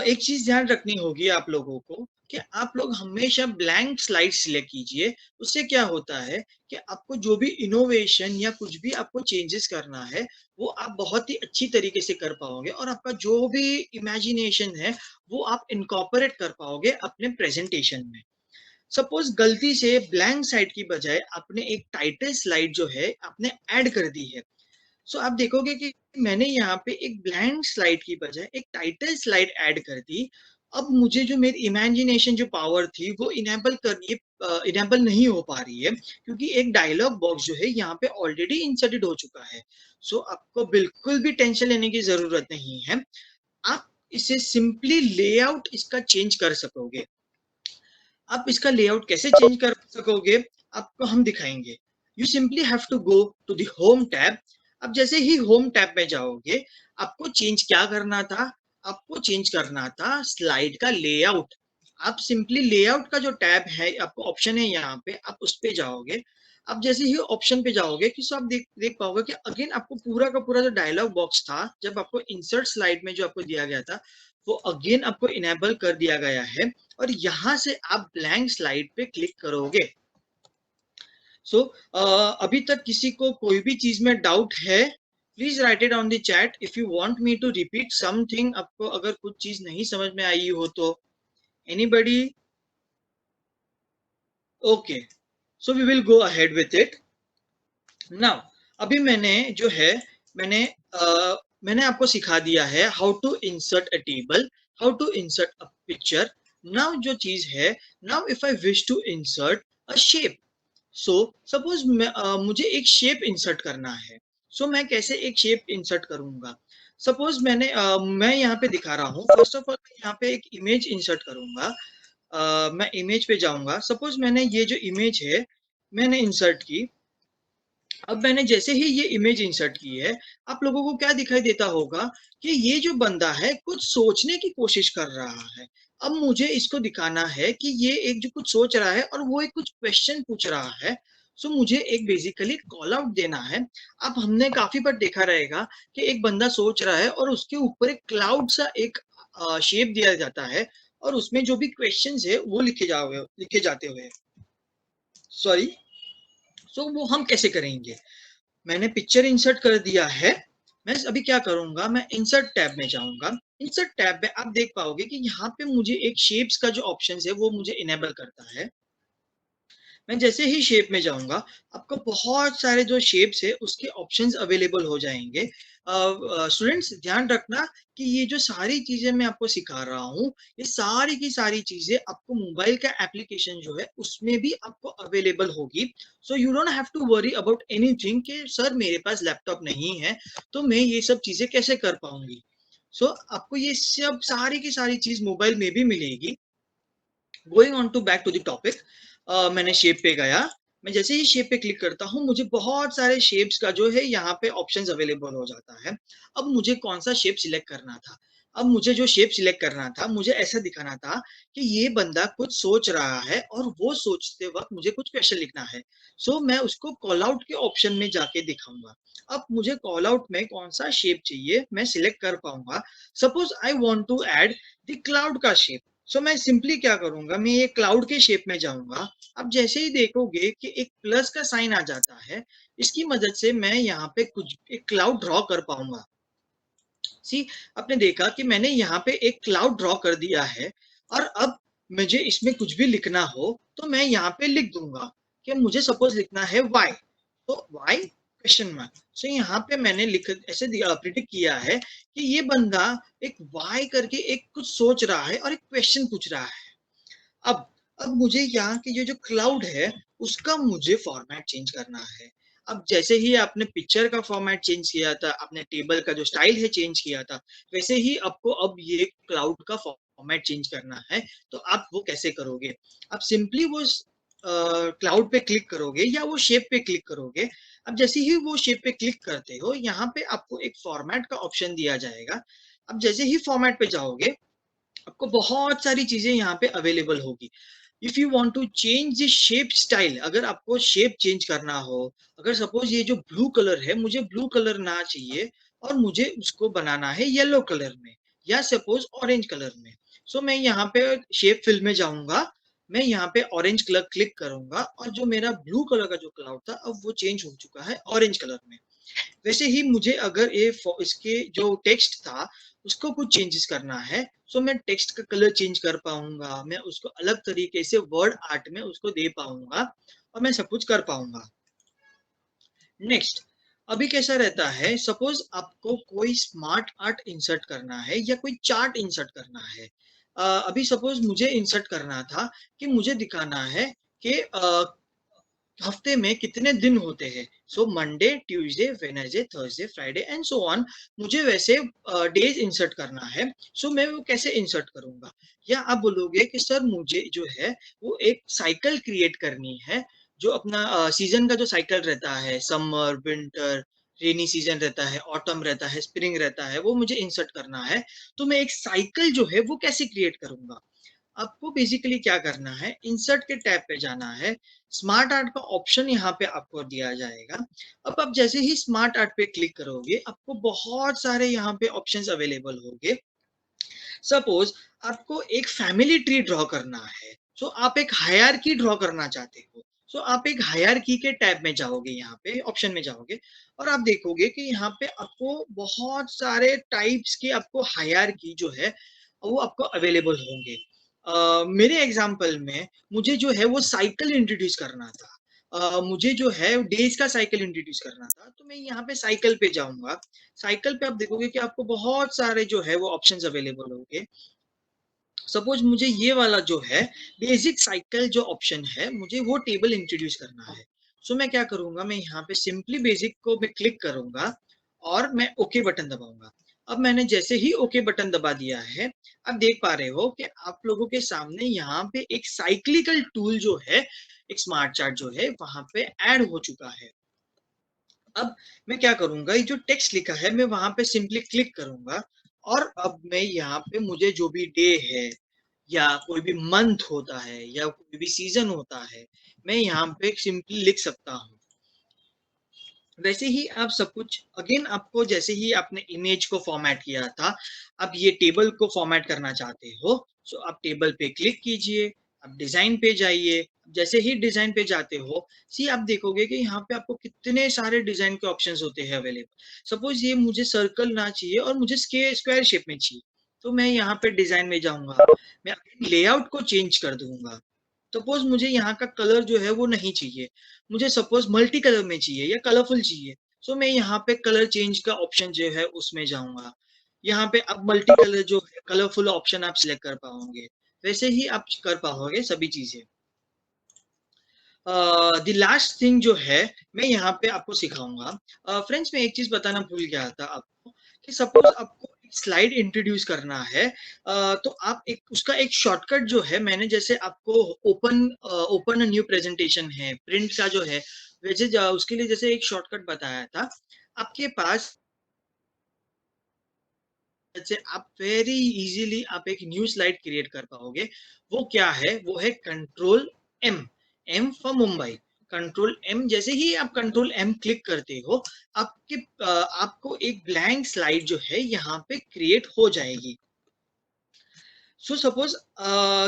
एक चीज ध्यान रखनी होगी आप लोगों को कि आप लोग हमेशा ब्लैंक स्लाइड सिलेक्ट कीजिए। उससे क्या होता है कि आपको जो भी इनोवेशन या कुछ भी आपको चेंजेस करना है वो आप बहुत ही अच्छी तरीके से कर पाओगे और आपका जो भी इमेजिनेशन है वो आप इनकॉर्पोरेट कर पाओगे अपने प्रेजेंटेशन में। सपोज गलती से ब्लैंक साइड की बजाय आपने एक टाइटल स्लाइड जो है आपने ऐड कर दी है। सो आप देखोगे कि मैंने यहाँ पे एक ब्लैंक स्लाइड की बजाय एक टाइटल स्लाइड ऐड कर दी। अब मुझे जो मेरी इमेजिनेशन जो पावर थी वो इनेबल नहीं हो पा रही है क्योंकि एक डायलॉग बॉक्स जो है यहाँ पे ऑलरेडी इंसर्टेड हो चुका है। सो आपको बिल्कुल भी टेंशन लेने की जरूरत नहीं है। आप इसे सिंपली लेआउट इसका चेंज कर सकोगे। आप इसका लेआउट कैसे चेंज कर सकोगे आपको हम दिखाएंगे। You simply have to go to the home tab. अब जैसे ही होम टैब में जाओगे आपको चेंज क्या करना था? आपको चेंज करना था स्लाइड का लेआउट। आप सिंपली लेआउट का जो टैब है आपको ऑप्शन है यहाँ पे, आप उस पे जाओगे। अब जैसे ही ऑप्शन पे जाओगे कि सो आप देख पाओगे कि अगेन आपको पूरा का पूरा जो डायलॉग बॉक्स था जब आपको इंसर्ट स्लाइड में जो आपको दिया गया था वो अगेन आपको इनेबल कर दिया गया है और यहां से आप ब्लैंक स्लाइड पे क्लिक करोगे। सो अभी तक किसी को कोई भी चीज में डाउट है? Please write it on the chat if you want me to repeat something. आपको अगर कुछ चीज नहीं समझ में आई हो तो। Anybody? Okay, so we will go ahead with it now. अभी मैंने जो है मैंने मैंने आपको सिखा दिया है how to insert a table, how to insert a picture. Now जो चीज है, now if I wish to insert a shape. So suppose मुझे एक शेप इंसर्ट करना है। सो मैं कैसे एक शेप इंसर्ट करूंगा? सपोज मैं यहाँ पे दिखा रहा हूँ। फर्स्ट ऑफ ऑल मैं यहाँ पे एक इमेज इंसर्ट करूंगा। मैं इमेज पे जाऊंगा। सपोज मैंने ये जो इमेज है मैंने इंसर्ट की। अब मैंने जैसे ही ये इमेज इंसर्ट की है, आप लोगों को क्या दिखाई देता होगा कि ये जो बंदा है कुछ सोचने की कोशिश कर रहा है। अब मुझे इसको दिखाना है कि ये एक जो कुछ सोच रहा है और वो एक कुछ क्वेश्चन पूछ रहा है। सो मुझे एक बेसिकली कॉल आउट देना है। अब हमने काफी बार देखा रहेगा कि एक बंदा सोच रहा है और उसके ऊपर एक क्लाउड सा एक शेप दिया जाता है और उसमें जो भी क्वेश्चंस है वो लिखे जाते हुए। सॉरी। सो वो हम कैसे करेंगे? मैंने पिक्चर इंसर्ट कर दिया है। मैं अभी क्या करूंगा, मैं इंसर्ट टैब में जाऊंगा। इंसर्ट टैब में आप देख पाओगे कि यहाँ पे मुझे एक शेप्स का जो ऑप्शन है वो मुझे इनेबल करता है। मैं जैसे ही शेप में जाऊंगा आपको बहुत सारे जो शेप्स है उसके ऑप्शंस अवेलेबल हो जाएंगे। स्टूडेंट्स ध्यान रखना कि ये जो सारी चीजें मैं आपको सिखा रहा हूँ ये सारी की सारी चीजें आपको मोबाइल का एप्लीकेशन जो है उसमें भी आपको अवेलेबल होगी। So you don't have to worry about anything कि सर मेरे पास लैपटॉप नहीं है तो मैं ये सब चीजें कैसे कर पाऊंगी। सो आपको ये सब सारी की सारी चीज मोबाइल में भी मिलेगी। Going on to back to the topic. मैंने शेप पे गया। मैं जैसे ही शेप पे क्लिक करता हूँ, मुझे बहुत सारे शेप्स का जो है यहाँ पे ऑप्शंस अवेलेबल हो जाता है। अब मुझे कौन सा शेप सिलेक्ट करना था। अब मुझे जो शेप सिलेक्ट करना था, मुझे ऐसा दिखाना था कि ये बंदा कुछ सोच रहा है और वो सोचते वक्त मुझे कुछ क्वेश्चन लिखना है। सो मैं उसको कॉल आउट के ऑप्शन में जाके दिखाऊंगा। अब मुझे कॉल आउट में कौन सा शेप चाहिए मैं सिलेक्ट कर पाऊंगा। Suppose I want to add the cloud का शेप। सो मैं सिंपली क्या करूंगा, मैं ये क्लाउड के शेप में जाऊंगा। अब जैसे ही देखोगे कि एक प्लस का साइन आ जाता है, इसकी मदद से मैं यहाँ पे कुछ एक क्लाउड ड्रॉ कर पाऊंगा। सी, आपने देखा कि मैंने यहाँ पे एक क्लाउड ड्रॉ कर दिया है। और अब मुझे इसमें कुछ भी लिखना हो तो मैं यहाँ पे लिख दूंगा कि मुझे सपोज लिखना है वाई, तो वाई क्वेश्चन मार्क। सो यहाँ पे मैंने लिख ऐसे प्रिडिक्ट किया है कि ये बंदा एक वाई करके एक कुछ सोच रहा है और एक क्वेश्चन पूछ रहा है। अब अब मुझे यहाँ की ये जो क्लाउड है उसका मुझे फॉर्मेट चेंज करना है। अब जैसे ही आपने पिक्चर का फॉर्मेट चेंज किया था, आपने टेबल का जो स्टाइल है चेंज किया था, वैसे ही आपको अब ये क्लाउड का फॉर्मेट चेंज करना है। तो आप वो कैसे करोगे? आप सिंपली वो क्लाउड पे क्लिक करोगे या वो शेप पे क्लिक करोगे। अब जैसे ही वो शेप पे क्लिक करते हो, यहाँ पे आपको एक फॉर्मेट का ऑप्शन दिया जाएगा। अब जैसे ही फॉर्मेट पे जाओगे, आपको बहुत सारी चीजें यहाँ पे अवेलेबल होगी। If you want to change the shape style, अगर आपको शेप चेंज करना हो, अगर सपोज ये जो ब्लू कलर है मुझे ब्लू कलर ना चाहिए और मुझे उसको बनाना है येलो कलर में या सपोज ऑरेंज कलर में। सो मैं यहाँ पे शेप फिल में जाऊंगा, मैं यहाँ पे ऑरेंज कलर क्लिक करूंगा और जो मेरा ब्लू कलर का जो क्लाउड था अब वो चेंज हो चुका है ऑरेंज कलर में। वैसे ही मुझे अगर ये इसके जो टेक्स्ट था उसको कुछ चेंजेस करना है, सो मैं टेक्स्ट का कलर चेंज कर पाऊंगा, मैं उसको अलग तरीके से वर्ड आर्ट में उसको दे पाऊंगा और मैं सब कुछ कर पाऊंगा। नेक्स्ट, अभी कैसा रहता है, सपोज आपको कोई स्मार्ट आर्ट इंसर्ट करना है या कोई चार्ट इंसर्ट करना है। अभी सपोज मुझे इंसर्ट करना था कि मुझे दिखाना है कि हफ्ते में कितने दिन होते हैं। So Monday, Tuesday, Wednesday, Thursday, Friday and so on. मुझे वैसे डेज इंसर्ट करना है। सो मैं वो कैसे इंसर्ट करूंगा? या आप बोलोगे कि सर मुझे जो है वो एक साइकिल क्रिएट करनी है, जो अपना सीजन का जो साइकिल रहता है, समर, विंटर, रेनी सीजन रहता है, ऑटम रहता है, स्प्रिंग रहता है, वो मुझे इंसर्ट करना है। तो मैं एक साइकिल जो है वो कैसे क्रिएट करूंगा? आपको बेसिकली क्या करना है, इंसर्ट के टैब पे जाना है। स्मार्ट आर्ट का ऑप्शन यहाँ पे आपको दिया जाएगा। अब आप जैसे ही स्मार्ट आर्ट पे क्लिक करोगे, आपको बहुत सारे यहाँ पे ऑप्शंस अवेलेबल होंगे। सपोज आपको एक फैमिली ट्री ड्रॉ करना है, सो आप एक हायरार्की ड्रॉ करना चाहते हो, सो आप एक हायरार्की के टैब में जाओगे, यहाँ पे ऑप्शन में जाओगे और आप देखोगे कि यहाँ पे आपको बहुत सारे टाइप्स के आपको हायरार्की जो है वो आपको अवेलेबल होंगे। मेरे एग्जांपल में मुझे जो है वो साइकिल इंट्रोड्यूस करना था। मुझे जो है डेज का साइकिल इंट्रोड्यूस करना था, तो मैं यहाँ पे साइकिल पे जाऊंगा। साइकिल पे आप देखोगे कि आपको बहुत सारे जो है वो ऑप्शंस अवेलेबल होंगे। सपोज मुझे ये वाला जो है बेसिक साइकिल जो ऑप्शन है, मुझे वो टेबल इंट्रोड्यूस करना है। सो मैं क्या करूंगा, मैं यहाँ पे सिंपली बेसिक को मैं क्लिक करूंगा और मैं ओके बटन दबाऊंगा। अब मैंने जैसे ही ओके बटन दबा दिया है, अब देख पा रहे हो कि आप लोगों के सामने यहाँ पे एक साइक्लिकल टूल जो है, एक स्मार्ट चार्ट जो है वहां पे ऐड हो चुका है। अब मैं क्या करूंगा, ये जो टेक्स्ट लिखा है मैं वहां पे सिंपली क्लिक करूंगा और अब मैं यहाँ पे मुझे जो भी डे है या कोई भी मंथ होता है या कोई भी सीजन होता है, मैं यहाँ पे सिंपली लिख सकता हूँ। वैसे ही आप सब कुछ अगेन, आपको जैसे ही आपने इमेज को फॉर्मेट किया था, अब ये टेबल को फॉर्मेट करना चाहते हो, सो आप टेबल पे क्लिक कीजिए, आप डिजाइन पे जाइए। जैसे ही डिजाइन पे जाते हो, सी आप देखोगे कि यहाँ पे आपको कितने सारे डिजाइन के ऑप्शंस होते हैं अवेलेबल। सपोज ये मुझे सर्कल ना चाहिए और मुझे स्क्वायर शेप में चाहिए, तो मैं यहाँ पे डिजाइन में जाऊंगा, मैं लेआउट को चेंज कर दूंगा। सपोज मुझे यहाँ का कलर जो है वो नहीं चाहिए, मुझे सपोज मल्टी कलर में चाहिए या कलरफुल चाहिए। सो मैं यहाँ पे कलर चेंज का ऑप्शन जो है उसमें जाऊंगा। यहाँ पे अब मल्टी कलर जो है कलरफुल ऑप्शन आप सिलेक्ट कर पाओगे। वैसे ही आप कर पाओगे सभी चीजें। द लास्ट थिंग जो है मैं यहाँ पे आपको सिखाऊंगा। फ्रेंड्स, मैं एक चीज बताना भूल गया था आपको कि सपोज आपको स्लाइड इंट्रोड्यूस करना है तो आप एक उसका एक शॉर्टकट जो है, मैंने जैसे आपको ओपन न्यू प्रेजेंटेशन है, प्रिंट का जो है, वैसे उसके लिए जैसे एक शॉर्टकट बताया था। आपके पास जैसे आप वेरी इजीली आप एक न्यू स्लाइड क्रिएट कर पाओगे। वो क्या है? वो है control M. M for Mumbai. Control M, जैसे ही आप कंट्रोल एम क्लिक करते हो, आपको एक ब्लैंक स्लाइड जो है यहाँ पे क्रिएट हो जाएगी। सो सपोज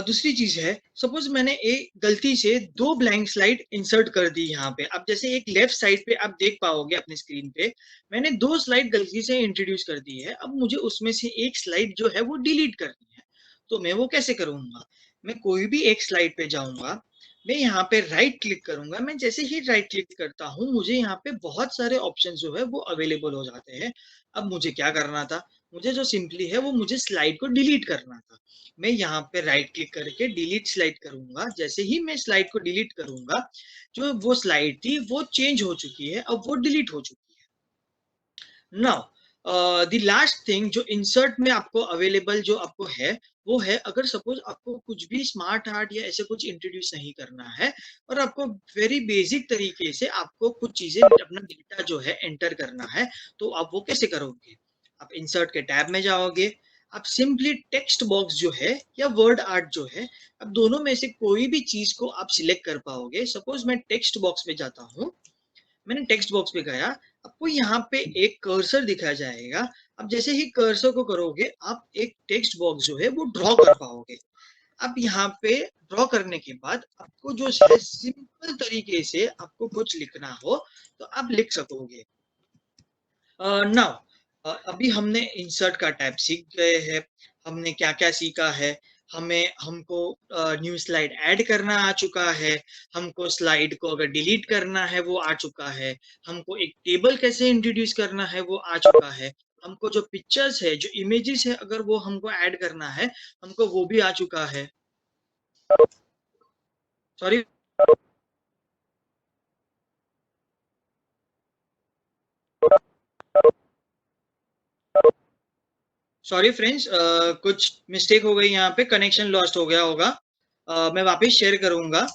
दूसरी चीज है, सपोज मैंने एक गलती से दो ब्लैंक स्लाइड इंसर्ट कर दी यहाँ पे। अब जैसे एक लेफ्ट साइड पे आप देख पाओगे अपने स्क्रीन पे, मैंने दो स्लाइड गलती से इंट्रोड्यूस कर दी है। अब मुझे उसमें से एक स्लाइड जो है वो डिलीट करनी है। तो मैं वो कैसे करूंगा? मैं कोई भी एक स्लाइड पे जाऊंगा, मैं यहाँ पे राइट क्लिक करूंगा। मैं जैसे ही राइट क्लिक करता हूँ, मुझे यहाँ पे बहुत सारे ऑप्शन जो है वो अवेलेबल हो जाते हैं। अब मुझे क्या करना था? मुझे जो सिंपली है वो मुझे स्लाइड को डिलीट करना था। मैं यहाँ पे राइट क्लिक करके डिलीट स्लाइड करूंगा। जैसे ही मैं स्लाइड को डिलीट करूंगा, जो वो स्लाइड थी वो चेंज हो चुकी है, अब वो डिलीट हो चुकी है। नाउ द लास्ट थिंग जो इंसर्ट में आपको अवेलेबल जो आपको है, वो है, अगर सपोज आपको कुछ भी स्मार्ट आर्ट या ऐसे कुछ इंट्रोड्यूस नहीं करना है, और आपको वेरी बेसिक तरीके से आपको कुछ चीजें अपना डेटा जो है एंटर करना है, तो आप वो कैसे करोगे? आप इंसर्ट के टैब में जाओगे, आप सिंपली टेक्स्ट बॉक्स जो है या वर्ड आर्ट जो है, अब दोनों में से कोई भी चीज को आप सिलेक्ट कर पाओगे। सपोज मैं टेक्स्ट बॉक्स में जाता हूँ, मैंने टेक्स्ट बॉक्स पे गया, आपको यहाँ पे एक कर्सर दिखाया जाएगा। अब जैसे ही कर्सर को करोगे, आप एक टेक्स्ट बॉक्स जो है वो ड्रॉ कर पाओगे। अब यहाँ पे ड्रॉ करने के बाद आपको जो है सिंपल तरीके से आपको कुछ लिखना हो तो आप लिख सकोगे। नाउ अभी हमने इंसर्ट का टाइप सीख गए हैं। हमने क्या क्या सीखा है? हमको न्यू स्लाइड ऐड करना आ चुका है। हमको स्लाइड को अगर डिलीट करना है वो आ चुका है। हमको एक टेबल कैसे इंट्रोड्यूस करना है वो आ चुका है। हमको जो पिक्चर्स है, जो इमेजेस है, अगर वो हमको ऐड करना है, हमको वो भी आ चुका है। सॉरी, सॉरी फ्रेंड्स, कुछ मिस्टेक हो गई, यहाँ पे कनेक्शन लॉस्ट हो गया होगा। मैं वापस शेयर करूंगा।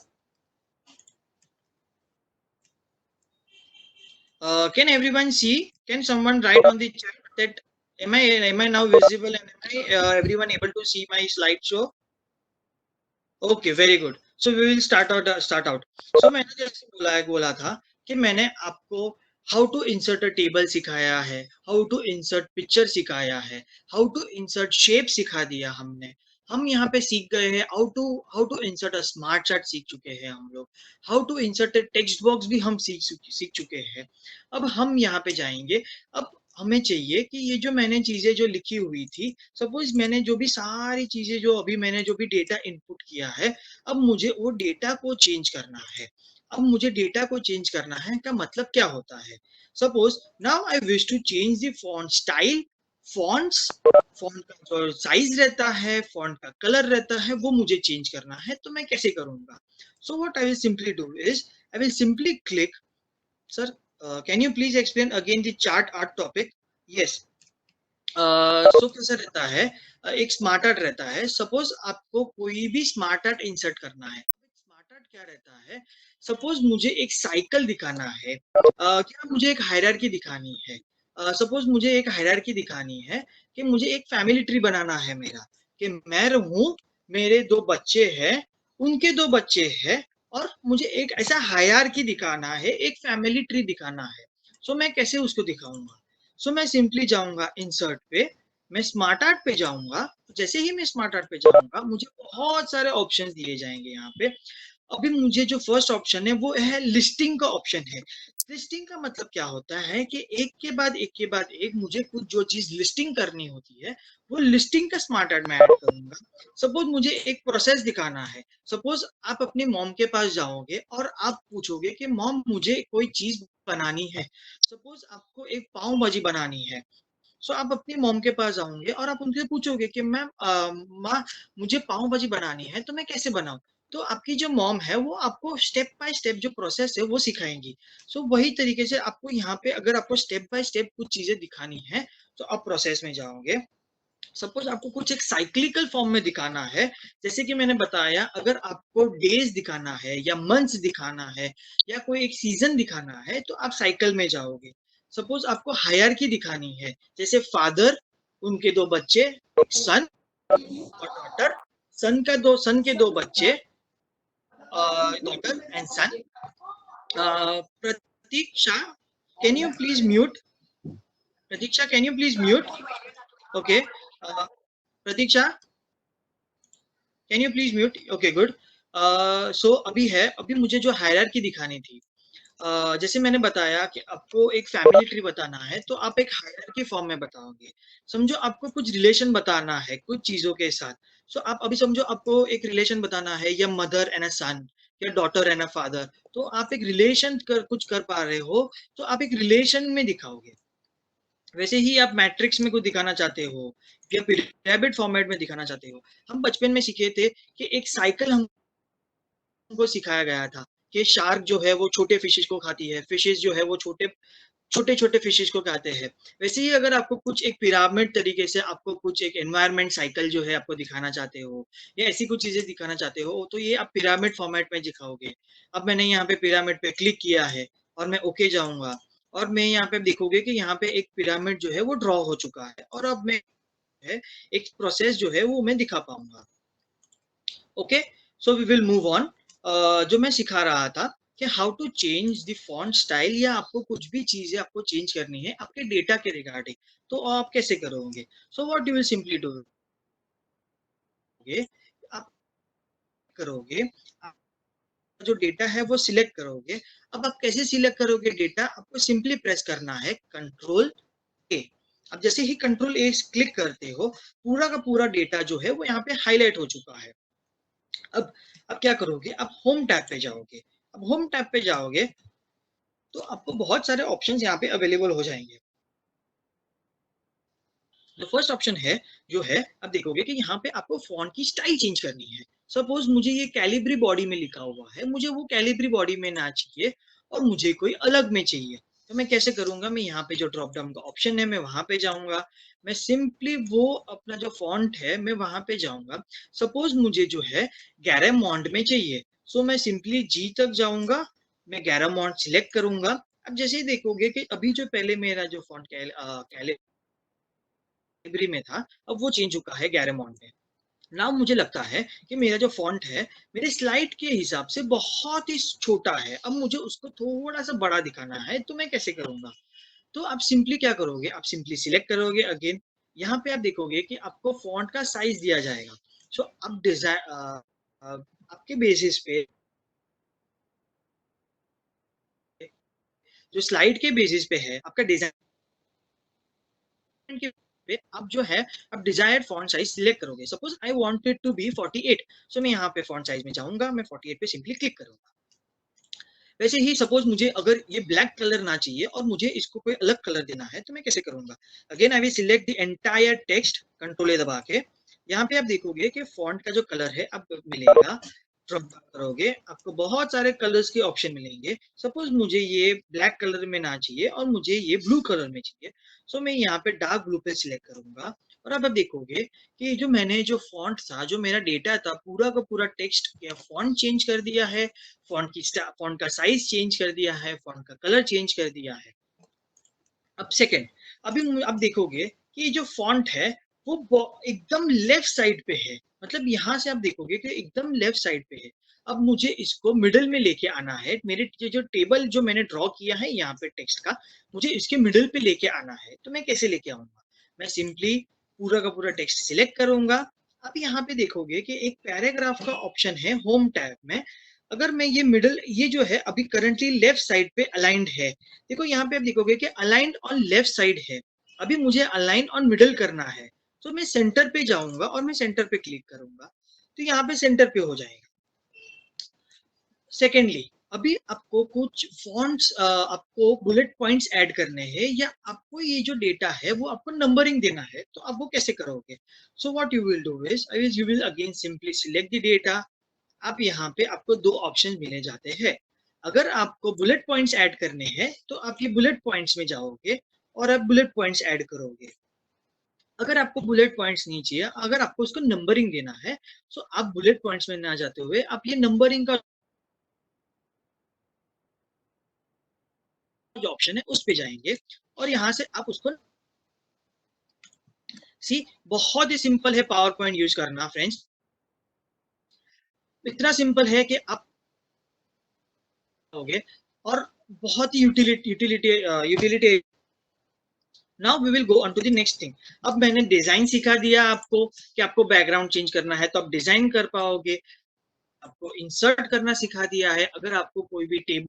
Can everyone see? Can someone write on the chat that am I now visible, and am I everyone able to see my slideshow? Okay, very good. So we will start out. So मैंने जैसे बोला था कि मैंने आपको how to insert a table सिखाया है, how to insert picture सिखाया है, हाउ टू इंसर्ट शेप सिखा दिया हमने। हम यहाँ पे सीख गए हैं how to insert a smart chart सीख चुके हैं हम लोग। How to insert a text box भी हम सीख चुके हैं। अब हम यहाँ पे जाएंगे। अब हमें चाहिए कि ये जो मैंने चीजें जो लिखी हुई थी, सपोज मैंने जो भी सारी चीजें जो अभी मैंने जो भी डेटा इनपुट किया है, अब मुझे वो डेटा को चेंज करना है। अब मुझे डेटा को चेंज करना है का मतलब क्या होता है? Suppose now I wish to change the font style. Fonts font का जो साइज रहता है, फॉन्ट का कलर रहता है, वो मुझे चेंज करना है। तो मैं कैसे करूंगा? So what I will simply do is I will simply click. Sir, can you please explain again the chart art topic? Yes. So कैसा रहता है? एक स्मार्ट आर्ट रहता है। सपोज आपको कोई भी स्मार्ट आर्ट इंसर्ट करना है। स्मार्ट आर्ट क्या रहता है? सपोज मुझे एक साइकिल दिखाना है, क्या मुझे एक हायरार्की दिखानी है। सपोज मुझे एक हायरार्की दिखानी है कि मुझे एक फैमिली ट्री बनाना है मेरा, कि मैं रहूं, मेरे दो बच्चे हैं, उनके दो बच्चे हैं, और मुझे एक ऐसा हायरार्की दिखाना है, एक फैमिली ट्री दिखाना है। सो मैं कैसे उसको दिखाऊंगा? सो मैं सिंपली जाऊंगा इंसर्ट पे, मैं स्मार्ट आर्ट पे जाऊंगा। जैसे ही मैं स्मार्ट आर्ट पे जाऊंगा, मुझे बहुत सारे ऑप्शंस दिए जाएंगे यहाँ पे। अभी मुझे जो फर्स्ट ऑप्शन है वो है लिस्टिंग का ऑप्शन है। लिस्टिंग का मतलब क्या होता है कि एक के बाद एक मुझे कुछ जो चीज लिस्टिंग करनी होती है, वो लिस्टिंग का स्मार्ट आर्ट में ऐड करूंगा। सपोज मुझे एक प्रोसेस दिखाना है। सपोज आप अपनी मॉम के पास जाओगे और आप पूछोगे कि मॉम मुझे कोई चीज बनानी है। सपोज आपको एक पाव भाजी बनानी है। सो आप अपनी मॉम के पास जाओगे और आप उनसे पूछोगे कि मैम, माँ, मुझे पाव भाजी बनानी है, तो मैं कैसे बनाऊं? तो आपकी जो मॉम है वो आपको स्टेप बाय स्टेप जो प्रोसेस है वो सिखाएंगी। सो वही तरीके से आपको यहाँ पे अगर आपको स्टेप बाय स्टेप कुछ चीजें दिखानी है, तो आप प्रोसेस में जाओगे। सपोज आपको कुछ एक साइक्लिकल फॉर्म में दिखाना है, जैसे कि मैंने बताया, अगर आपको डेज दिखाना है या मंथ्स दिखाना है या कोई एक सीजन दिखाना है तो आप साइकिल में जाओगे। सपोज आपको हायरार्की दिखानी है, जैसे फादर, उनके दो बच्चे, सन और डॉटर, सन के दो बच्चे, daughter and son. Pratiksha, can you please mute? Pratiksha, can you please mute? Okay, Pratiksha, can you please mute? Okay, good. So अभी मुझे जो हायरार्की दिखानी थी, जैसे मैंने बताया कि आपको एक फैमिली ट्री बताना है तो आप एक हायरार्की फॉर्म में बताओगे। समझो आपको कुछ रिलेशन बताना है कुछ चीजों के साथ। सो आप अभी समझो आपको एक रिलेशन बताना है, या मदर एंड अ सन, या डॉटर एंड अ फादर, तो आप एक रिलेशन कुछ कर पा रहे हो तो आप एक रिलेशन में दिखाओगे। वैसे ही आप मैट्रिक्स में कुछ दिखाना चाहते हो या पिरामिड फॉर्मेट में दिखाना चाहते हो। हम बचपन में सीखे थे कि एक साइकिल हमको सिखाया गया था कि शार्क जो है वो छोटे फिशेस को खाती है, फिशेस जो है वो छोटे छोटे छोटे फिशेस को खाते हैं। वैसे ही अगर आपको कुछ एक पिरामिड तरीके से आपको कुछ एक एनवायरनमेंट साइकिल जो है आपको दिखाना चाहते हो या ऐसी कुछ चीजें दिखाना चाहते हो तो ये आप पिरामिड फॉर्मेट में दिखाओगे। अब मैंने यहाँ पे पिरामिड पे क्लिक किया है और मैं ओके जाऊंगा, और मैं यहाँ पे देखोगे कि यहाँ पे एक पिरामिड जो है वो ड्रॉ हो चुका है, और अब मैं है एक प्रोसेस जो है वो मैं दिखा पाऊंगा। Okay, so we will move on. जो मैं सिखा रहा था कि how to change the font style, या आपको कुछ भी चीजें आपको चेंज करनी है आपके डेटा के रिगार्डिंग, तो आप कैसे करोगे? सो what you will simply do, आप करोगे, आप जो डेटा है वो सिलेक्ट करोगे। अब आप कैसे सिलेक्ट करोगे डेटा? आपको सिंपली प्रेस करना है कंट्रोल ए। अब जैसे ही कंट्रोल ए क्लिक करते हो, पूरा का पूरा डेटा जो है वो यहाँ पे हाईलाइट हो चुका है। अब अब क्या करोगे? आप होम टैब पे जाओगे। अब होम टैब पे जाओगे तो आपको बहुत सारे ऑप्शंस यहाँ पे अवेलेबल हो जाएंगे। द फर्स्ट ऑप्शन है जो है, अब देखोगे कि यहाँ पे आपको फॉन्ट की स्टाइल चेंज करनी है। सपोज मुझे ये कैलिब्री बॉडी में लिखा हुआ है, मुझे वो कैलिब्री बॉडी में ना चाहिए और मुझे कोई अलग में चाहिए, तो मैं कैसे करूंगा? मैं यहाँ पे जो ड्रॉप डाउन का ऑप्शन है मैं वहां पे जाऊंगा। मैं सिंपली वो अपना जो फॉन्ट है मैं वहां पे जाऊंगा। सपोज मुझे जो है गैरामॉन्ट में चाहिए, सो मैं सिंपली जी तक जाऊंगा, मैं गैरामॉन्ट सिलेक्ट करूंगा। अब जैसे ही देखोगे कि अभी जो पहले मेरा जो फॉन्ट कैलिब्री में था, अब वो चेंज चुका है गैरामॉन्ट में। नाउ मुझे लगता है कि मेरा जो फॉन्ट है मेरे स्लाइड के हिसाब से बहुत ही छोटा है, अब मुझे उसको थोड़ा सा बड़ा दिखाना है, तो मैं कैसे करूंगा? तो आप सिंपली क्या करोगे? आप सिंपली सिलेक्ट करोगे अगेन। यहाँ पे आप देखोगे कि आपको फॉन्ट का साइज दिया जाएगा। सो अब डिजाइन आपके बेसिस पे, जो स्लाइड के बेसिस पे है आपका डिजाइन के पे, आप जो है आप डिजायर्ड फॉन्ट साइज सिलेक्ट करोगे। Suppose I wanted to be 48, so मैं यहाँ पे फॉन्ट साइज में जाऊंगा, मैं 48 पे सिंपली क्लिक करूंगा। वैसे ही सपोज मुझे अगर ये ब्लैक कलर ना चाहिए और मुझे इसको कोई अलग कलर देना है, तो मैं कैसे करूंगा? Again I will select the entire text, control ए दबा के। यहाँ पे आप देखोगे कि फॉन्ट का जो कलर है अब मिलेगा। ड्रॉप डाउन करोगे, आपको बहुत सारे कलर्स के ऑप्शन मिलेंगे। सपोज मुझे ये ब्लैक कलर में ना चाहिए और मुझे ये ब्लू कलर में चाहिए, सो मैं यहाँ पे डार्क ब्लू पे सिलेक्ट करूंगा। और अब आप देखोगे कि जो मैंने जो फॉन्ट था, जो मेरा डेटा था, पूरा का पूरा टेक्स्ट या फॉन्ट चेंज कर दिया है, फॉन्ट का साइज चेंज कर दिया है, फॉन्ट का कलर चेंज कर दिया है। अब सेकंड, अब देखोगे कि ये जो फॉन्ट है वो एकदम लेफ्ट साइड पे है, मतलब यहाँ से आप देखोगे कि एकदम लेफ्ट साइड पे है। अब मुझे इसको मिडिल में लेके आना है, मेरे जो टेबल जो मैंने ड्रॉ किया है यहाँ पे टेक्स्ट का, मुझे इसके मिडिल पे लेके आना है, तो मैं कैसे लेके आऊंगा? मैं सिंपली पूरा का पूरा टेक्स्ट सिलेक्ट करूंगा। अब यहाँ पे देखोगे कि एक पैराग्राफ का ऑप्शन है होम टैब में। अगर मैं ये जो है अभी करंटली लेफ्ट साइड पे अलाइंड है, देखो यहाँ पे आप देखोगे कि अलाइंड ऑन लेफ्ट साइड है, अभी मुझे अलाइन ऑन मिडल करना है, तो मैं सेंटर पे जाऊंगा और मैं सेंटर पे क्लिक करूंगा, तो यहाँ पे सेंटर पे हो जाएगा। सेकेंडली, अभी आपको कुछ फॉन्ट्स, आपको बुलेट पॉइंट्स ऐड करने हैं, या आपको ये जो डेटा है वो आपको नंबरिंग देना है, तो आप वो कैसे करोगे? सो what you will do is, you will again simply select the data. आप यहाँ पे आपको दो ऑप्शन मिले जाते हैं। अगर आपको बुलेट पॉइंट्स ऐड करने हैं तो आप ये बुलेट पॉइंट्स में जाओगे और आप बुलेट पॉइंट्स ऐड करोगे। अगर आपको बुलेट पॉइंट्स नहीं चाहिए, अगर आपको उसको नंबरिंग देना है, सो आप बुलेट पॉइंट्स में ना जाते हुए आप ये नंबरिंग का जो ऑप्शन है उस पे जाएंगे और यहाँ से आप उसको सी, बहुत ही सिंपल है पावर पॉइंट यूज करना फ्रेंड्स। इतना सिंपल है कि आप होगे और बहुत ही utility utility utility. Now we will go on to the next thing. अब मैंने डिजाइन सिखा दिया आपको कि आपको बैकग्राउंड चेंज करना है तो आप डिजाइन कर पाओगे। आपको इंसर्ट करना सिखा दिया है, अगर आपको कोई भी टेबल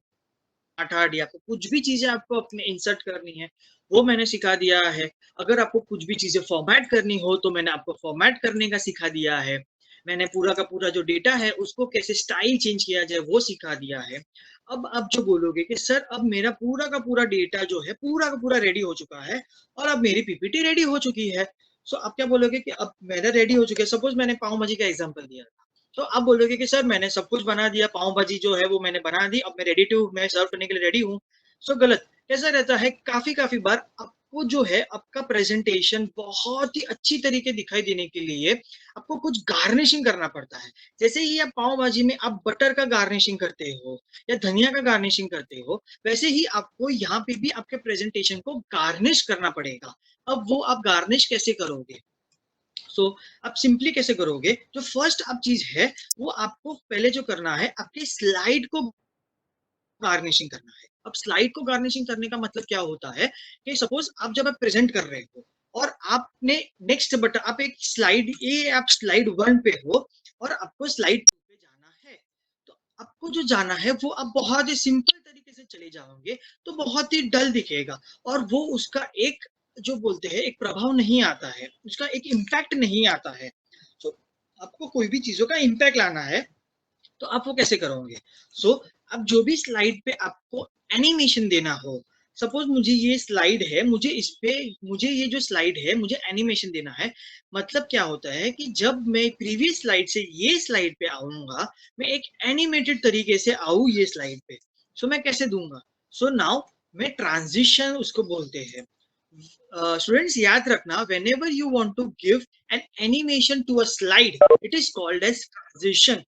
चार्ट या फिर कुछ भी चीजें आपको अपने इंसर्ट करनी है वो मैंने सिखा दिया है। अगर आपको कुछ भी चीजें फॉर्मेट करनी हो तो मैंने आपको फॉर्मेट करने का सिखा दिया है। मैंने पूरा का पूरा जो डेटा है उसको कैसे स्टाइल चेंज किया जाए वो सिखा दिया है। अब आप जो बोलोगे कि सर अब मेरा पूरा का पूरा डेटा जो है पूरा का पूरा रेडी हो चुका है और अब मेरी पीपीटी रेडी हो चुकी है, सो आप क्या बोलोगे कि अब मेरा रेडी हो चुका है। सपोज मैंने पाव भाजी का एग्जांपल दिया था, तो आप बोलोगे कि सर मैंने सब कुछ बना दिया, पाव भाजी जो है वो मैंने बना दी, अब मैं रेडी टू मैं सर्व करने के लिए रेडी हूँ। सो गलत। कैसा रहता है, काफी काफी बार आपको जो है आपका प्रेजेंटेशन बहुत ही अच्छी तरीके दिखाई देने के लिए आपको कुछ गार्निशिंग करना पड़ता है। जैसे ही आप पाव भाजी में आप बटर का गार्निशिंग करते हो या धनिया का गार्निशिंग करते हो, वैसे ही आपको यहाँ पे भी आपके प्रेजेंटेशन को गार्निश करना पड़ेगा। अब वो आप गार्निश कैसे करोगे? सो आप सिंपली कैसे करोगे, जो फर्स्ट आप चीज है वो आपको पहले जो करना है आपके स्लाइड को गार्निशिंग करना है। अब स्लाइड को गार्निशिंग करने का मतलब क्या होता है कि सपोज आप जब आप प्रेजेंट कर रहे हो और आपने नेक्स्ट बटन आप एक स्लाइड ये आप स्लाइड 1 पे हो और आपको स्लाइड 2 पे जाना है, तो आपको जो जाना है वो आप बहुत ही सिंपल तरीके से चले जाओगे तो बहुत ही डल दिखेगा और वो उसका एक जो बोलते हैं एक प्रभाव नहीं आता है, उसका एक इम्पैक्ट नहीं आता है। तो आपको कोई भी चीजों का इम्पैक्ट लाना है तो आप वो कैसे करोगे? सो अब जो भी स्लाइड पे आपको एनिमेशन देना हो, सपोज मुझे ये स्लाइड है, मुझे इस पे मुझे ये जो स्लाइड है मुझे एनिमेशन देना है। मतलब क्या होता है कि जब मैं प्रीवियस स्लाइड से ये स्लाइड पे आऊंगा, मैं एक एनिमेटेड तरीके से आऊं ये स्लाइड पे, सो मैं कैसे दूंगा? सो नाउ मैं ट्रांजिशन उसको बोलते हैं। स्टूडेंट्स याद रखना, whenever you want to give an animation to a slide, it is called as transition।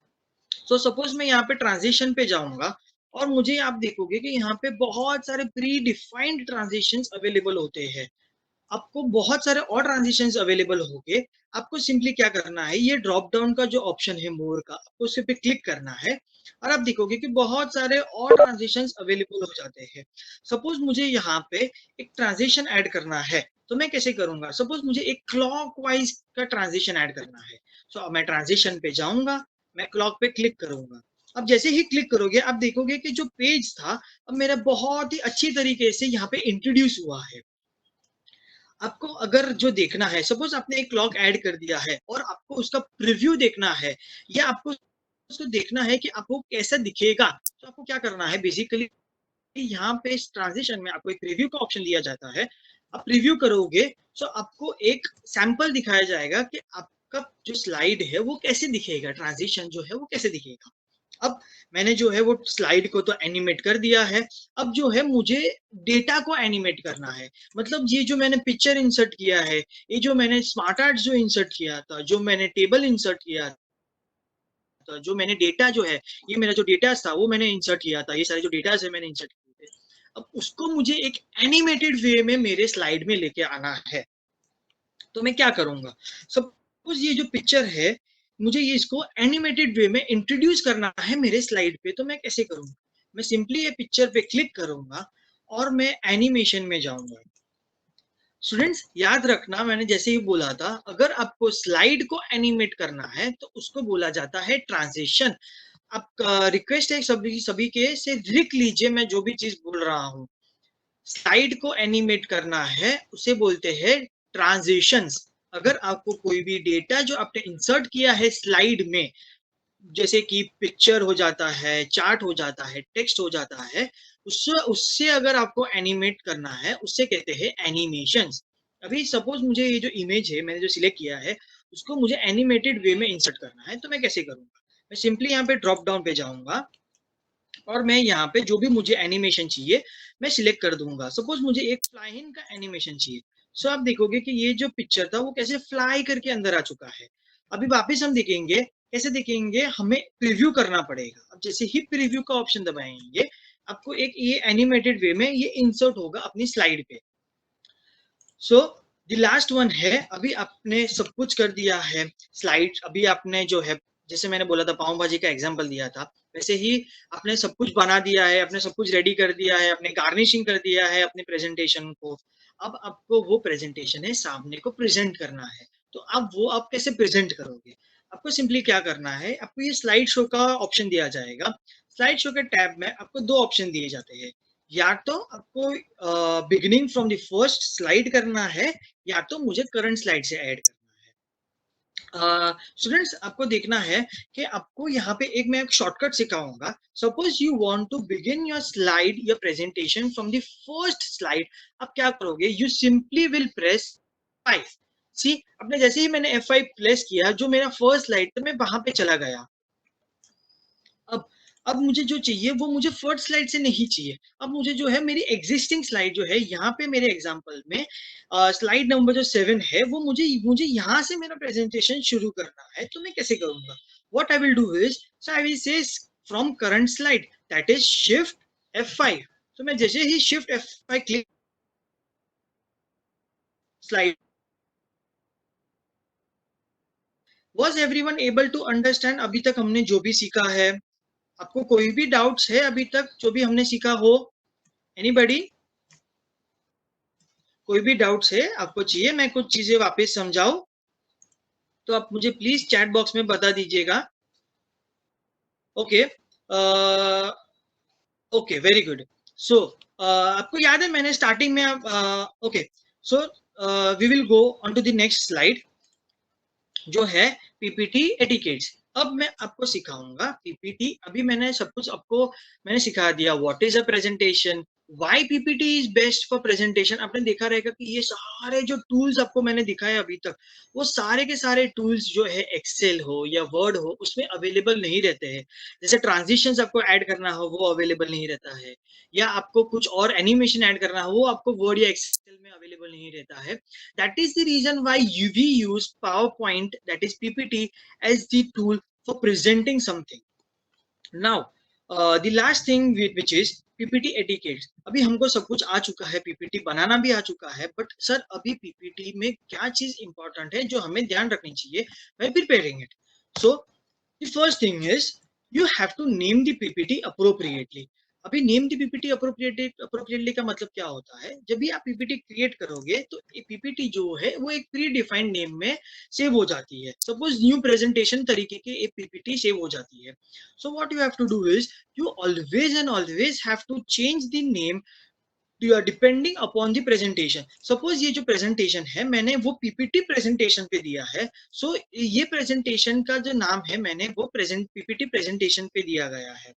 So suppose मैं यहाँ पे ट्रांजिशन पे जाऊंगा और मुझे आप देखोगे कि यहाँ पे बहुत सारे प्री डिफाइंड ट्रांजिशंस अवेलेबल होते हैं। आपको बहुत सारे और ट्रांजिशंस अवेलेबल होंगे। आपको सिंपली क्या करना है, ये ड्रॉप डाउन का जो ऑप्शन है मोर का, आपको उस पे क्लिक करना है और आप देखोगे कि बहुत सारे और ट्रांजिशंस अवेलेबल हो जाते हैं। सपोज मुझे यहाँ पे एक ट्रांजिशन ऐड करना है तो मैं कैसे करूंगा? सपोज मुझे एक क्लॉकवाइज का ट्रांजिशन ऐड करना है, सो मैं ट्रांजिशन पे जाऊंगा, मैं क्लॉक पे क्लिक करूंगा। अब जैसे ही क्लिक करोगे आप देखोगे कि जो पेज था अब मेरा बहुत ही अच्छी तरीके से यहाँ पे इंट्रोड्यूस हुआ है। आपको अगर जो देखना है, सपोज आपने एक क्लॉक ऐड कर दिया है और आपको उसका प्रीव्यू देखना है या आपको उसको देखना है कि आपको कैसा दिखेगा, तो आपको क्या करना है बेसिकली, यहाँ पे इस ट्रांजिशन में आपको एक प्रीव्यू का ऑप्शन दिया जाता है। आप प्रीव्यू करोगे तो आपको एक सैंपल दिखाया जाएगा कि आपका जो स्लाइड है वो कैसे दिखेगा, ट्रांजिशन जो है वो कैसे दिखेगा। अब मैंने जो है वो स्लाइड को तो एनिमेट कर दिया है। अब जो है मुझे डेटा को एनिमेट करना है। मतलब ये जो मैंने पिक्चर इंसर्ट किया है, ये जो मैंने स्मार्ट आर्ट जो इंसर्ट किया था, जो मैंने टेबल इंसर्ट किया था, जो मैंने डेटा जो है, ये मेरा जो डेटा था वो मैंने इंसर्ट किया था, ये सारे जो डेटा है मैंने इंसर्ट किए थे। अब उसको मुझे एक एनिमेटेड वे में मेरे स्लाइड में लेके आना है, तो मैं क्या करूंगा? सपोज ये जो पिक्चर है मुझे ये इसको एनिमेटेड वे में इंट्रोड्यूस करना है मेरे स्लाइड पे, तो मैं कैसे करूंगा? मैं सिंपली ये पिक्चर पे क्लिक करूंगा और मैं एनिमेशन में जाऊंगा। स्टूडेंट्स याद रखना, मैंने जैसे ही बोला था अगर आपको स्लाइड को एनिमेट करना है तो उसको बोला जाता है ट्रांजिशन। आपका रिक्वेस्ट है सभी सभी के से लिख लीजिए मैं जो भी चीज बोल रहा हूँ। स्लाइड को एनिमेट करना है उसे बोलते हैं ट्रांजिशंस। अगर आपको कोई भी डेटा जो आपने इंसर्ट किया है स्लाइड में, जैसे कि पिक्चर हो जाता है, चार्ट हो जाता है, टेक्स्ट हो जाता है, उससे उससे अगर आपको एनिमेट करना है उससे कहते हैं एनिमेशंस। अभी सपोज मुझे ये जो इमेज है मैंने जो सिलेक्ट किया है उसको मुझे एनिमेटेड वे में इंसर्ट करना है, तो मैं कैसे करूंगा? मैं सिंपली यहाँ पे ड्रॉप डाउन पे जाऊंगा और मैं यहाँ पे जो भी मुझे एनिमेशन चाहिए मैं सिलेक्ट कर दूंगा। सपोज मुझे एक फ्लाइन का एनिमेशन चाहिए, सो आप देखोगे कि ये जो पिक्चर था वो कैसे फ्लाई करके अंदर आ चुका है। अभी वापस हम देखेंगे, कैसे देखेंगे, हमें प्रीव्यू करना पड़ेगा। अब जैसे ही प्रीव्यू का ऑप्शन दबाएंगे, आपको एक ये एनिमेटेड वे में ये इंसर्ट होगा अपनी स्लाइड पे। सो द लास्ट वन है, अभी आपने सब कुछ कर दिया है स्लाइड, अभी आपने जो है, जैसे मैंने बोला था पाव भाजी का एग्जांपल दिया था, वैसे ही आपने सब कुछ बना दिया है, आपने सब कुछ रेडी कर दिया है, आपने गार्निशिंग कर दिया है अपने प्रेजेंटेशन को। अब आपको वो प्रेजेंटेशन है सामने को प्रेजेंट करना है। तो अब वो आप कैसे प्रेजेंट करोगे? आपको सिंपली क्या करना है, आपको ये स्लाइड शो का ऑप्शन दिया जाएगा। स्लाइड शो के टैब में आपको दो ऑप्शन दिए जाते हैं, या तो आपको beginning from the first slide करना है, या तो मुझे करंट स्लाइड से ऐड करना है। स्टूडेंट्स आपको देखना है कि आपको यहाँ पे एक मैं एक शॉर्टकट सिखाऊंगा। Suppose you want to begin your slide या presentation from the first slide, आप क्या करोगे, you simply will press 5। See, आपने जैसे ही मैंने F5 प्रेस किया, जो मेरा फर्स्ट स्लाइड था मैं वहां पे चला गया। अब अब मुझे जो चाहिए वो मुझे फर्स्ट स्लाइड से नहीं चाहिए। अब मुझे जो है मेरी एग्जिस्टिंग स्लाइड जो है यहाँ पे मेरे एग्जांपल में स्लाइड नंबर जो 7 है, वो मुझे मुझे यहाँ से मेरा प्रेजेंटेशन शुरू करना है। तो मैं कैसे करूंगा? What I will do is, so I will say from current slide, that is shift F5। तो मैं जैसे ही shift F5 click, slide, was everyone able to understand अभी तक हमने जो भी सीखा है? आपको कोई भी डाउट्स है अभी तक जो भी हमने सीखा हो? एनीबडी? कोई भी डाउट्स है, आपको चाहिए मैं कुछ चीजें वापस समझाऊं, तो आप मुझे प्लीज चैट बॉक्स में बता दीजिएगा। Okay, okay, very good. So आपको याद है मैंने स्टार्टिंग में okay, so we will go on to the next slide, जो है पीपीटी एटिकेट्स। अब मैं आपको सिखाऊंगा पीपीटी। अभी मैंने सब कुछ आपको मैंने सिखा दिया, what is a presentation, why PPT is best for presentation. आपने देखा रहेगा कि ये सारे जो टूल्स आपको मैंने दिखाए अभी तक, वो सारे के सारे टूल्स जो है एक्सेल हो या वर्ड हो उसमें अवेलेबल नहीं रहते हैं। जैसे ट्रांजिशंस आपको ऐड करना हो वो अवेलेबल नहीं रहता है, या आपको कुछ और एनिमेशन ऐड करना हो वो आपको वर्ड या एक्सेल में अवेलेबल नहीं रहता है। That is the reason why we use PowerPoint, that is PPT, as the tool for presenting something. Now, the last thing which is PPT etiquette. अभी हमको सब कुछ आ चुका है, PPT बनाना भी आ चुका है, बट सर अभी PPT में क्या चीज इंपॉर्टेंट है जो हमें ध्यान रखनी चाहिए by preparing it. So the first thing is you have to name the PPT appropriately. अभी नेम दी पीपीटी अप्रोप्रिएटली का मतलब क्या होता है? जब भी आप पीपीटी क्रिएट करोगे तो पीपीटी जो है वो एक प्री डिफाइंड नेम में सेव हो जाती है। सपोज न्यू प्रेजेंटेशन तरीके की एक पीपीटी सेव हो जाती है। So what you have to do is you always and always have to change the name depending upon the presentation. Suppose ये जो प्रेजेंटेशन है मैंने वो पीपीटी प्रेजेंटेशन पे दिया है, सो ये प्रेजेंटेशन का जो नाम है मैंने वो पीपीटी प्रेजेंटेशन पे दिया गया है।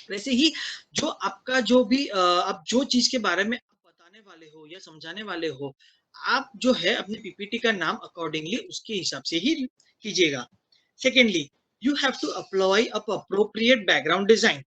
वैसे ही जो आपका जो भी आप जो चीज के बारे में आप बताने वाले हो या समझाने वाले हो, आप जो है अपने पीपीटी का नाम अकॉर्डिंगली उसके हिसाब से ही कीजिएगा। Secondly, you have to apply appropriate background design.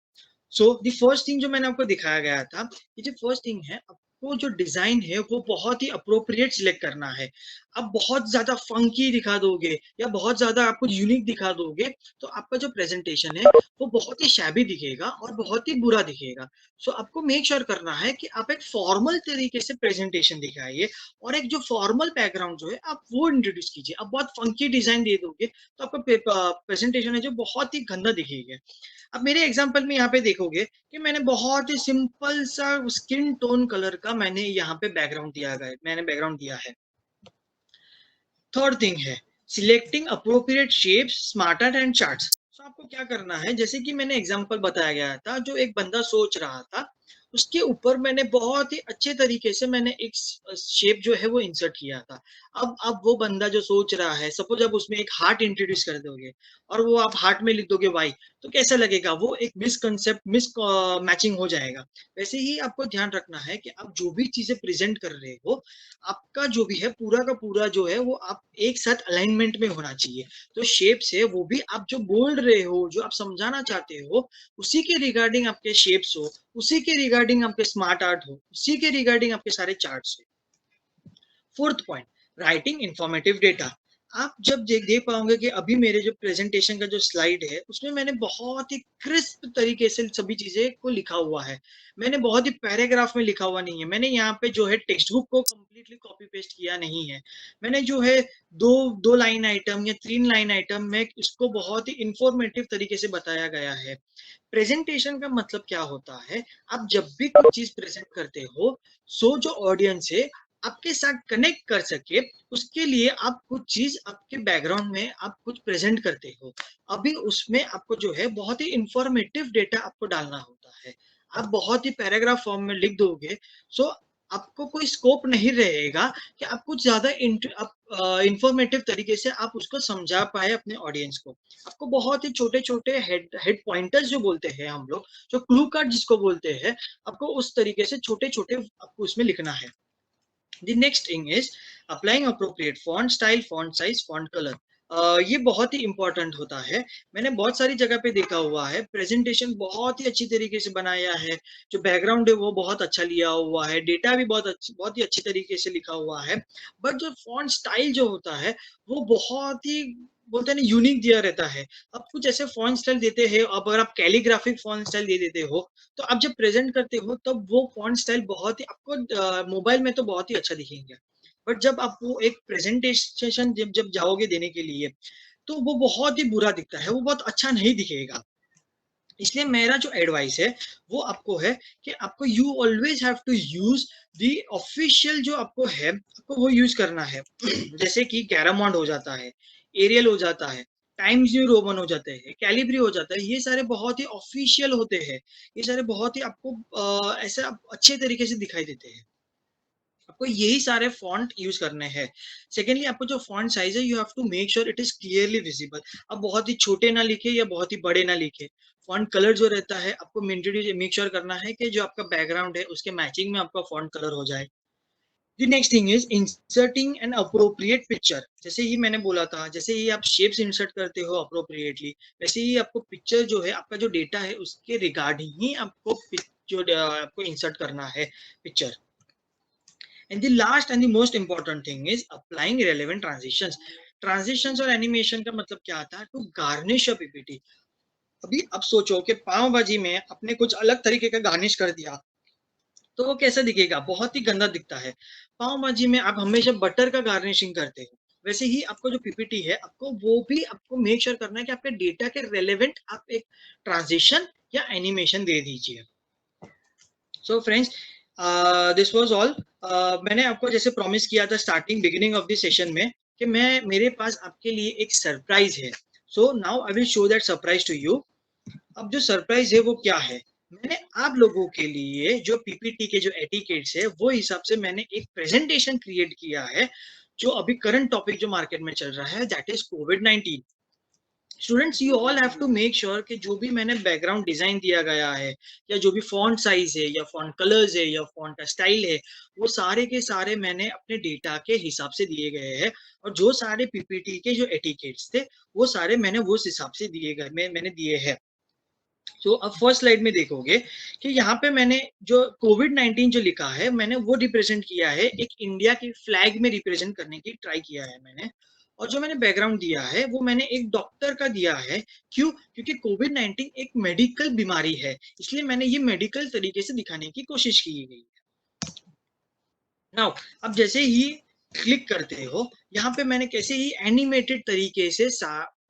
So the first thing जो मैंने आपको दिखाया गया था, ये जो फर्स्ट थिंग है, आपको जो डिजाइन है वो बहुत ही अप्रोप्रिएट सिलेक्ट करना है। आप बहुत ज्यादा फंकी दिखा दोगे या बहुत ज्यादा आपको यूनिक दिखा दोगे तो आपका जो प्रेजेंटेशन है वो बहुत ही शैबी दिखेगा और बहुत ही बुरा दिखेगा। सो आपको मेक श्योर करना है कि आप एक फॉर्मल तरीके से प्रेजेंटेशन दिखाइए, और एक जो फॉर्मल बैकग्राउंड जो है आप वो इंट्रोड्यूस कीजिए। आप बहुत फंकी डिजाइन दे दोगे तो आपका प्रेजेंटेशन है जो बहुत ही गंदा दिखेगा। अब मेरे एग्जांपल में यहाँ पे देखोगे कि मैंने बहुत ही सिंपल सा स्किन टोन कलर का मैंने यहाँ पे बैकग्राउंड दिया है। थर्ड थिंग है selecting appropriate shapes, smarter and charts. तो आपको क्या करना है, जैसे कि मैंने एग्जांपल बताया गया था, जो एक बंदा सोच रहा था उसके ऊपर मैंने बहुत ही अच्छे तरीके से मैंने एक शेप जो है वो इंसर्ट किया था। अब वो बंदा जो सोच रहा है, सपोज अब उसमें एक हार्ट इंट्रोड्यूस कर दोगे और वो आप हार्ट में लिख दोगे वाई, तो कैसा लगेगा? वो एक मिस मैचिंग हो जाएगा। वैसे ही आपको ध्यान रखना है कि आप जो भी चीजें प्रेजेंट कर रहे हो, आपका जो भी है पूरा का पूरा जो है वो आप एक साथ अलाइनमेंट में होना चाहिए। तो शेप्स है वो भी आप जो बोल रहे हो, जो आप समझाना चाहते हो, उसी के रिगार्डिंग आपके शेप्स हो, उसी के रिगार्डिंग आपके स्मार्ट आर्ट हो, उसी के रिगार्डिंग आपके सारे चार्ट्स हो। Fourth point, writing informative data. आप जब देख पाओगे कि अभी मेरे जो प्रेजेंटेशन का जो स्लाइड है उसमें मैंने बहुत ही क्रिस्प तरीके से सभी चीजें को लिखा हुआ है। मैंने बहुत ही पैराग्राफ में लिखा हुआ नहीं है। मैंने यहाँ पे जो है टेक्स्ट बुक को कंप्लीटली कॉपी पेस्ट किया नहीं है। मैंने जो है दो दो लाइन आइटम या 3 लाइन आइटम में इसको बहुत ही इंफॉर्मेटिव तरीके से बताया गया है। प्रेजेंटेशन का मतलब क्या होता है, आप जब भी कुछ चीज प्रेजेंट करते हो, सो जो ऑडियंस है आपके साथ कनेक्ट कर सके, उसके लिए आप कुछ चीज आपके बैकग्राउंड में आप कुछ प्रेजेंट करते हो। अभी उसमें आपको जो है बहुत ही इंफॉर्मेटिव डेटा आपको डालना होता है। आप बहुत ही पैराग्राफ फॉर्म में लिख दोगे, सो आपको कोई स्कोप नहीं रहेगा कि आप कुछ ज्यादा इंफॉर्मेटिव तरीके से आप उसको समझा पाए अपने ऑडियंस को। आपको बहुत ही छोटे छोटे हेड पॉइंटर्स जो बोलते हैं हम लोग, जो क्लू कार्ड जिसको बोलते हैं, आपको उस तरीके से छोटे छोटे आपको उसमें लिखना है। The next thing is applying appropriate font style, font size, font color. ये बहुत ही इंपॉर्टेंट होता है। मैंने बहुत सारी जगह पे देखा हुआ है, प्रेजेंटेशन बहुत ही अच्छी तरीके से बनाया है, जो बैकग्राउंड है वो बहुत अच्छा लिया हुआ है, डेटा भी बहुत ही अच्छी तरीके से लिखा हुआ है, बट जो फॉन्ट स्टाइल जो होता है वो बहुत ही बोलते हैं ना यूनिक दिया रहता है। अब कुछ ऐसे फॉन्ट स्टाइल देते हैं, अब अगर आप कैलीग्राफिक फॉन्ट स्टाइल दे देते हो तो आप जब प्रेजेंट करते हो तब वो फॉन्ट स्टाइल बहुत ही आपको मोबाइल में तो बहुत ही अच्छा दिखेंगे, बट जब आप वो एक प्रेजेंटेशन जब जब जाओगे देने के लिए तो वो बहुत ही बुरा दिखता है, वो बहुत अच्छा नहीं दिखेगा। इसलिए मेरा जो एडवाइस है वो आपको है कि आपको you always have to use the official जो आपको है, आपको वो यूज करना है। जैसे कि गैरामॉन्ड हो जाता है, एरियल हो जाता है, टाइम्स न्यू रोमन हो जाते हैं, कैलिब्री हो जाता है, ये सारे बहुत ही ऑफिशियल होते हैं। ये सारे बहुत ही आपको ऐसे अच्छे तरीके से दिखाई देते हैं। आपको यही सारे फॉन्ट यूज करने हैं। सेकेंडली, आपको जो फॉन्ट साइज है you have to make sure it is clearly visible. आप बहुत ही छोटे ना लिखे या बहुत ही बड़े ना लिखे। फॉन्ट कलर जो रहता है आपको मेक श्योर करना है कि जो आपका बैकग्राउंड है उसके मैचिंग में आपका फॉन्ट कलर हो जाए। The next thing is inserting an appropriate picture. जैसे ही मैंने बोला था, जैसे ही आप शेप्स इंसर्ट करते हो अप्रोप्रिएटली, वैसे ही आपको पिक्चर जो है आपका जो डेटा है उसके रिगार्डिंग ही आपको जो आपको इंसर्ट करना है picture. And the last and the most important thing is applying relevant transitions. Transitions और एनिमेशन का मतलब क्या आता है? To garnish a PPT. अभी अब सोचो कि पाव भाजी में आपने कुछ अलग तरीके का गार्निश कर दिया तो वो कैसा दिखेगा? बहुत ही गंदा दिखता है। पाव भाजी में आप हमेशा बटर का गार्निशिंग करते हो, वैसे ही आपको जो पीपीटी है आपको वो भी आपको मेक श्योर करना है कि आपके डेटा के रेलेवेंट आप एक ट्रांजिशन या एनिमेशन दे दीजिए। So friends, this was all. मैंने आपको जैसे प्रॉमिस किया था starting beginning of the session में कि मैं मेरे पास आपके लिए एक सरप्राइज है। So now I will show that surprise to you. अब जो सरप्राइज है वो क्या है, मैंने आप लोगों के लिए जो पीपीटी के जो एटिकेट्स है वो हिसाब से मैंने एक प्रेजेंटेशन क्रिएट किया है, जो अभी करंट टॉपिक जो मार्केट में चल रहा है दैट इज कोविड-19। Students, you all have to make sure कि जो भी मैंने बैकग्राउंड डिजाइन दिया गया है, या जो भी फॉन्ट साइज है या फॉन्ट कलर्स है या फॉन्ट स्टाइल है, वो सारे के सारे मैंने अपने डेटा के हिसाब से दिए गए हैं। और जो सारे पीपीटी के जो एटिकेट्स थे वो सारे मैंने उस हिसाब से दिए गए मैंने दिए हैं। तो अब फर्स्ट स्लाइड में देखोगे कि यहाँ पे मैंने जो कोविड-19 जो लिखा है मैंने वो रिप्रेजेंट किया है, एक इंडिया की फ्लैग में रिप्रेजेंट करने की ट्राई किया है मैंने। और जो मैंने बैकग्राउंड दिया है वो मैंने एक डॉक्टर का दिया है। क्यों? क्योंकि कोविड-19 एक मेडिकल बीमारी है, इसलिए मैंने ये मेडिकल तरीके से दिखाने की कोशिश की गई। नाउ, अब जैसे ही क्लिक करते हो, यहाँ पे मैंने कैसे ही एनिमेटेड तरीके से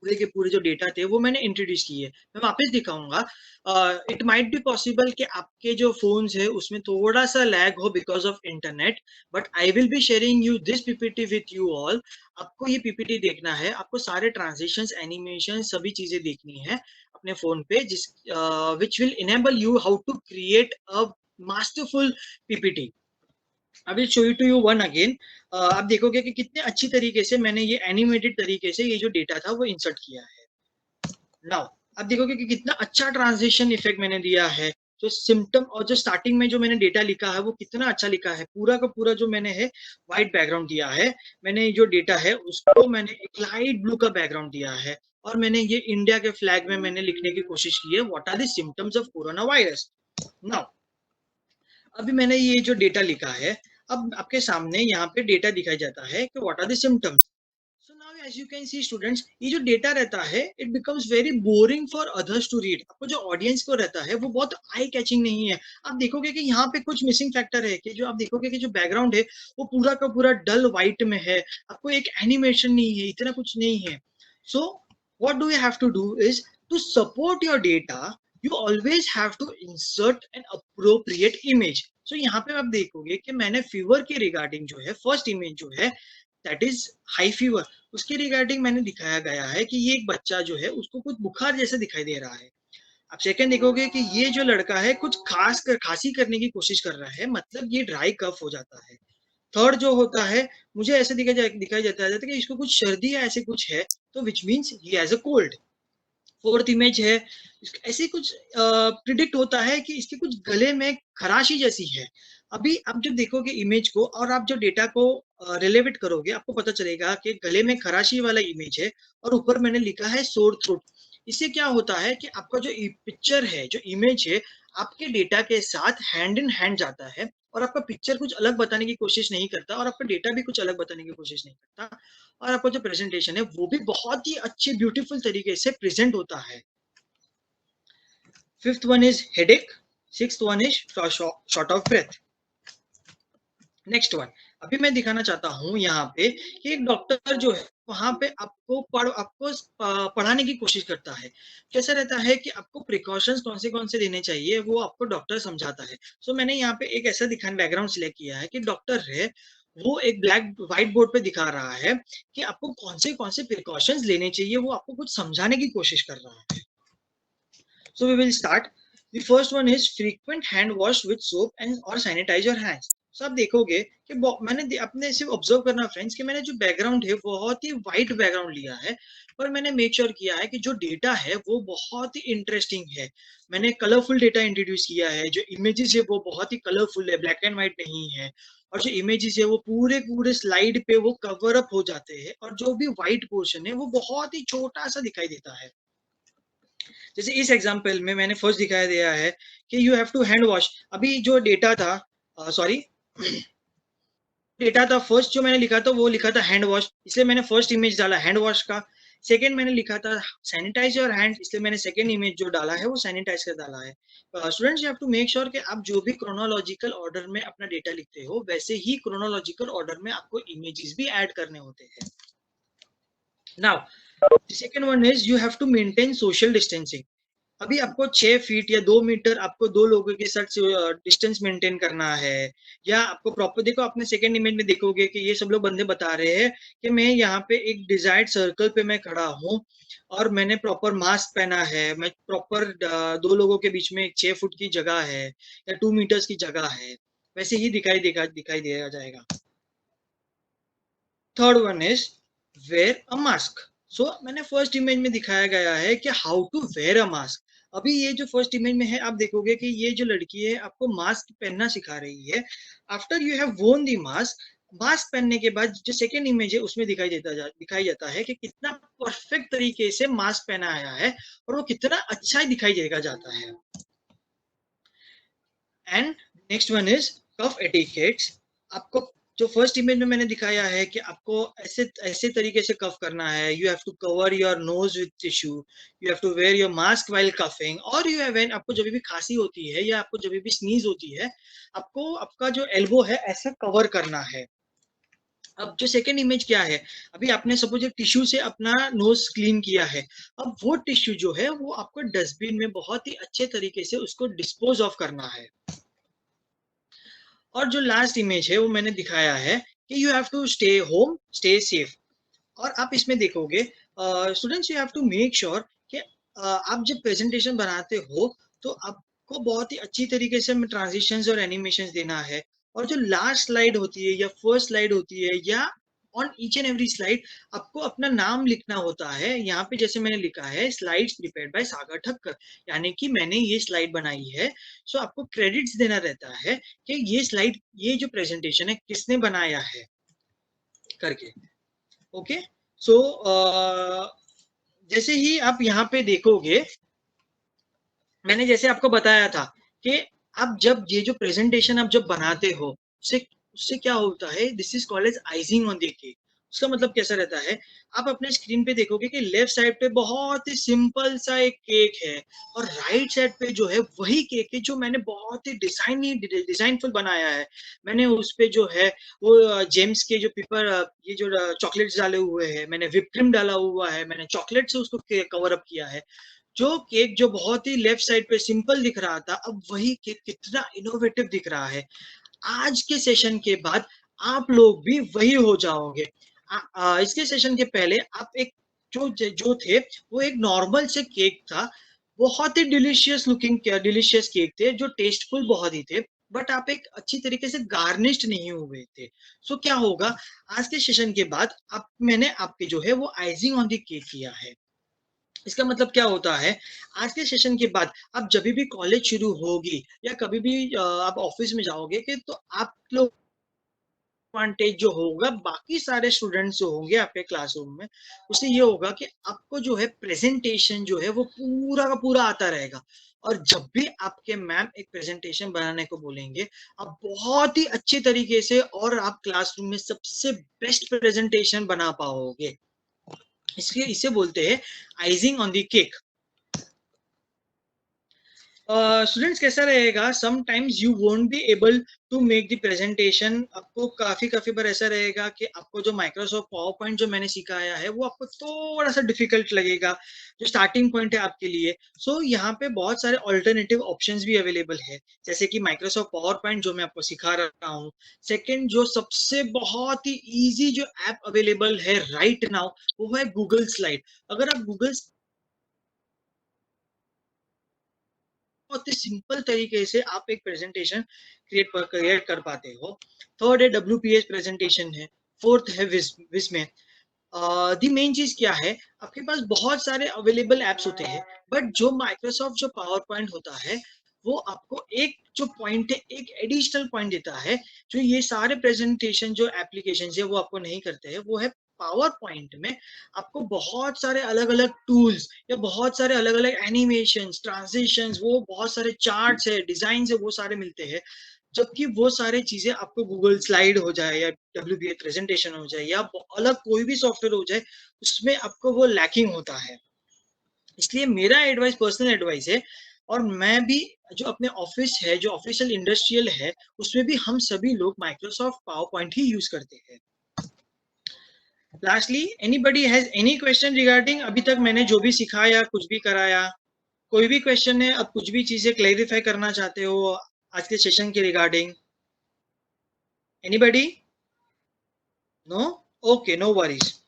पूरे के पूरे जो डेटा थे वो मैंने इंट्रोड्यूस किए। मैं वापस दिखाऊंगा। इट माइट बी पॉसिबल कि आपके जो फोन्स है उसमें थोड़ा सा लैग हो because of internet, but I will be sharing you this PPT with you all. आपको ये पीपीटी देखना है, आपको सारे ट्रांजिशंस, एनिमेशन, सभी चीजें देखनी है अपने फोन पे, जिस which will enable you how to create a masterful PPT. I will show you to you one again. आप देखोगे कि कितने अच्छी तरीके से मैंने ये एनिमेटेड तरीके से ये जो डेटा था वो इंसर्ट किया है। नाउ आप देखोगे कि कितना अच्छा ट्रांजिशन इफेक्ट मैंने दिया है। जो सिम्टम और जो स्टार्टिंग में जो मैंने डेटा लिखा है वो कितना अच्छा लिखा है, पूरा का पूरा जो मैंने है व्हाइट बैकग्राउंड दिया है। मैंने जो डेटा है उसको मैंने एक लाइट ब्लू का बैकग्राउंड दिया है, और मैंने ये इंडिया के फ्लैग में मैंने लिखने की कोशिश की है, what are the symptoms of corona virus. Now अभी मैंने ये जो डेटा लिखा है, अब आपके सामने यहाँ पे डेटा दिखाई जाता है कि what are the symptoms. So now as you can see students, ये जो डेटा रहता है it becomes very boring for others to read. आपको जो ऑडियंस को रहता है वो बहुत आई कैचिंग नहीं है. आप देखोगे कि यहाँ पे कुछ मिसिंग फैक्टर है कि जो आप देखोगे कि जो बैकग्राउंड है वो पूरा का पूरा डल व्हाइट में है. आपको एक एनिमेशन नहीं है, इतना कुछ नहीं है. So what do you have to do is to support your data, you always have to insert an appropriate image. So यहाँ पे आप देखोगे कि मैंने फीवर के रिगार्डिंग जो है फर्स्ट इमेज जो है दैट इज हाई फीवर, उसके रिगार्डिंग मैंने दिखाया गया है कि ये एक बच्चा जो है उसको कुछ बुखार जैसा दिखाई दे रहा है. आप सेकंड देखोगे कि ये जो लड़का है कुछ खांसी करने की कोशिश कर रहा है, मतलब ये ड्राई कफ हो जाता है. थर्ड जो होता है मुझे ऐसे दिखाई जाता है कि इसको कुछ सर्दी या ऐसे कुछ है, तो which means he has a cold. Fourth image है ऐसे कुछ प्रिडिक्ट होता है कि इसके कुछ गले में खराशी जैसी है. अभी आप जब देखोगे इमेज को और आप जो डेटा को रिलेवेट करोगे आपको पता चलेगा कि गले में खराशी वाला इमेज है और ऊपर मैंने लिखा है सोर थ्रोट. इससे क्या होता है कि आपका जो पिक्चर है जो इमेज है आपके डेटा के साथ हैंड इन हैंड जाता है और आपका पिक्चर कुछ अलग बताने की कोशिश नहीं करता और आपका डेटा भी कुछ अलग बताने की कोशिश नहीं करता और आपका जो प्रेजेंटेशन है वो भी बहुत ही अच्छे ब्यूटीफुल तरीके से प्रेजेंट होता है. Fifth one is headache. Sixth one is short of breath. Next one अभी मैं दिखाना चाहता हूँ यहाँ पे कि एक डॉक्टर जो है वहां पे आपको पढ़ाने की कोशिश करता है. कैसा रहता है कि आपको प्रिकॉशंस कौन से लेने चाहिए वो आपको डॉक्टर समझाता है. सो मैंने यहाँ पे एक ऐसा दिखाने बैकग्राउंड सिलेक्ट किया है कि डॉक्टर है वो एक ब्लैक व्हाइट बोर्ड पे दिखा रहा है कि आपको कौन से प्रिकॉशंस लेने चाहिए, वो आपको कुछ समझाने की कोशिश कर रहा है. So we will start. The first one is frequent hand wash with soap and or sanitize your hands. So आप देखोगे कि मैंने अपने सिर्फ ऑब्जर्व करना फ्रेंड्स कि मैंने जो बैकग्राउंड है बहुत ही वाइट बैकग्राउंड लिया है पर मैंने मेक श्योर किया है कि जो डेटा है वो बहुत ही इंटरेस्टिंग है. मैंने कलरफुल डेटा इंट्रोड्यूस किया है, जो इमेजेस है वो बहुत ही कलरफुल है, ब्लैक एंड व्हाइट नहीं है और जो इमेजेस है वो पूरे पूरे स्लाइड पे वो कवर अप हो जाते हैं और जो भी व्हाइट पोर्शन है वो बहुत ही छोटा सा दिखाई देता है. जैसे इस एग्जांपल में मैंने फर्स्ट दिखाया दिया है कि you have to hand wash. अभी जो डेटा था सॉरी डेटा था फर्स्ट जो मैंने लिखा था वो लिखा था हैंड वॉश, इसलिए मैंने फर्स्ट इमेज डाला हैंड वॉश का. सेकेंड मैंने लिखा था सैनिटाइज योर हैंड, इसलिए मैंने सेकेंड इमेज जो डाला है वो सैनिटाइज का डाला है. Students you have to make sure कि आप जो भी क्रोनोलॉजिकल ऑर्डर में अपना डेटा लिखते हो वैसे ही क्रोनोलॉजिकल ऑर्डर में आपको इमेजेस भी ऐड करने होते हैं. Now the second one is you have to maintain social distancing. अभी आपको 6 फीट या 2 मीटर आपको दो लोगों के साथ डिस्टेंस मेंटेन करना है या आपको प्रॉपर देखो अपने सेकेंड इमेज में देखोगे कि ये सब लोग बंदे बता रहे हैं कि मैं यहाँ पे एक डिजायर्ड सर्कल पे मैं खड़ा हूँ और मैंने प्रॉपर मास्क पहना है, मैं प्रॉपर दो लोगों के बीच में 6 फुट की जगह है या 2 मीटर्स की जगह है, वैसे ही दिखाई दिया जाएगा. Third one is wear a mask. So मैंने फर्स्ट इमेज में दिखाया गया है कि how to wear a mask. अभी ये जो फर्स्ट इमेज में है आप देखोगे कि ये जो लड़की है आपको मास्क पहनना सिखा रही है. आफ्टर यू हैव वोन दी मास्क, मास्क पहनने के बाद जो सेकेंड इमेज है उसमें दिखाई जाता है कि कितना परफेक्ट तरीके से मास्क पहना आया है और वो कितना अच्छा दिखाई देगा जाता है. And next one is cough etiquettes. आपको जो फर्स्ट इमेज में मैंने दिखाया है कि आपको ऐसे ऐसे तरीके से कफ करना है. You have to cover your nose with tissue, you have to wear your mask while coughing और यू हैव आपको जब भी खांसी होती है या आपको जब भी स्नीज होती है आपको आपका जो एल्बो है ऐसे कवर करना है. अब जो सेकेंड इमेज क्या है, अभी आपने सपोज एक टिश्यू से अपना नोज क्लीन किया है, अब वो टिश्यू जो है वो आपको डस्टबिन में बहुत ही अच्छे तरीके से उसको डिस्पोज ऑफ करना है. और जो लास्ट इमेज है वो मैंने दिखाया है कि you have to stay home stay safe. और आप इसमें देखोगे students you have to make sure कि आप जब प्रेजेंटेशन बनाते हो तो आपको बहुत ही अच्छी तरीके से ट्रांजिशंस और एनिमेशंस देना है. और जो लास्ट स्लाइड होती है या फर्स्ट स्लाइड होती है या on each and every slide आपको अपना नाम लिखना होता है. यहाँ पे जैसे मैंने लिखा है स्लाइड्स प्रिपेयर्ड बाय सागर ठक्कर, यानी कि मैंने ये स्लाइड बनाई है. सो आपको क्रेडिट्स देना रहता है कि ये स्लाइड ये जो प्रेजेंटेशन है किसने बनाया है करके. ओके सो जैसे ही आप यहाँ पे देखोगे मैंने जैसे आपको बताया था कि आप जब ये जो प्रेजेंटेशन आप जब बनाते हो उसे उससे क्या होता है, this is called as icing on the cake. उसका मतलब कैसा रहता है, आप अपने स्क्रीन पे देखोगे कि लेफ्ट साइड पे बहुत ही सिंपल सा एक केक है, और राइट साइड पे जो है वही केक है जो मैंने बहुत ही डिजाइनफुल बनाया है। मैंने उस पे जो है वो जेम्स के जो पेपर, ये जो चॉकलेट्स डाले हुए हैं, मैंने व्हिप क्रीम डाला हुआ है, मैंने चॉकलेट से उसको कवर अप किया है। जो केक जो बहुत ही लेफ्ट साइड पे सिंपल दिख रहा था, अब वही केक कितना इनोवेटिव दिख रहा है। आज के सेशन के बाद आप लोग भी वही हो जाओगे। इसके सेशन के पहले आप एक जो जो थे वो एक नॉर्मल से केक था, बहुत ही डिलीशियस केक थे जो टेस्टफुल बहुत ही थे, बट आप एक अच्छी तरीके से गार्निश्ड नहीं हुए थे। सो क्या होगा, आज के सेशन के बाद आप मैंने आपके जो है वो आइजिंग ऑन द केक किया है। इसका मतलब क्या होता है, आज के सेशन के बाद आप जब भी कॉलेज शुरू होगी या कभी भी आप ऑफिस में जाओगे कि तो आप लोग एडवांटेज जो होगा बाकी सारे स्टूडेंट्स जो होंगे आपके क्लासरूम में, उससे ये होगा कि आपको जो है प्रेजेंटेशन जो है वो पूरा का पूरा आता रहेगा। और जब भी आपके मैम एक प्रेजेंटेशन बनाने को बोलेंगे, आप बहुत ही अच्छे तरीके से और आप क्लासरूम में सबसे बेस्ट प्रेजेंटेशन बना पाओगे। इसलिए इसे बोलते हैं icing on the cake. Students कैसा रहेगा, sometimes you won't be able to make the presentation. आपको काफी बार ऐसा रहेगा कि आपको जो माइक्रोसॉफ्ट पावर पॉइंट जो मैंने सिखाया है वो आपको थोड़ा सा डिफिकल्ट लगेगा, जो स्टार्टिंग पॉइंट है आपके लिए। यहाँ पे बहुत सारे ऑल्टरनेटिव ऑप्शंस भी अवेलेबल है, जैसे कि माइक्रोसॉफ्ट पावर पॉइंट जो मैं आपको सिखा रहा हूँ। सेकेंड, जो सबसे बहुत ही ईजी जो ऐप अवेलेबल है राइट नाउ, वो है गूगल स्लाइड। अगर आप गूगल बहुत ही सिंपल तरीके से आप एक प्रेजेंटेशन क्रिएट कर पाते हो। थर्ड है WPS प्रेजेंटेशन है। फोर्थ है विस्मे। दी मेन चीज क्या है, आपके पास बहुत सारे अवेलेबल एप्स होते हैं, बट जो माइक्रोसॉफ्ट जो पावर पॉइंट होता है वो आपको एक जो पॉइंट है, एक एडिशनल पॉइंट देता है, जो ये सारे प्रेजेंटेशन जो एप्लीकेशन है वो आपको नहीं करते हैं। वो है पावर पॉइंट में आपको बहुत सारे अलग अलग टूल्स या बहुत सारे अलग अलग एनिमेशन ट्रांजिशंस, वो बहुत सारे चार्ट्स है, डिजाइन है, वो सारे मिलते हैं। जबकि वो सारी चीजें आपको गूगल स्लाइड हो जाए या WPA प्रेजेंटेशन हो जाए या अलग कोई भी सॉफ्टवेयर हो जाए, उसमें आपको वो लैकिंग होता है। इसलिए मेरा एडवाइस, पर्सनल एडवाइस है, और मैं भी जो अपने ऑफिस है, जो ऑफिशियल इंडस्ट्रियल है, उसमें भी हम सभी लोग माइक्रोसॉफ्ट पावर पॉइंट ही यूज करते हैं। Lastly, anybody has any question regarding अभी तक मैंने जो भी सिखाया, कुछ भी कराया? कोई भी क्वेश्चन है, अब कुछ भी चीजें क्लैरिफाई करना चाहते हो आज के सेशन के regarding? Anybody? No? Okay, no worries.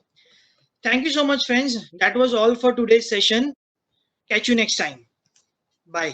Thank you so much, friends. That was all for today's session. Catch you next time. Bye.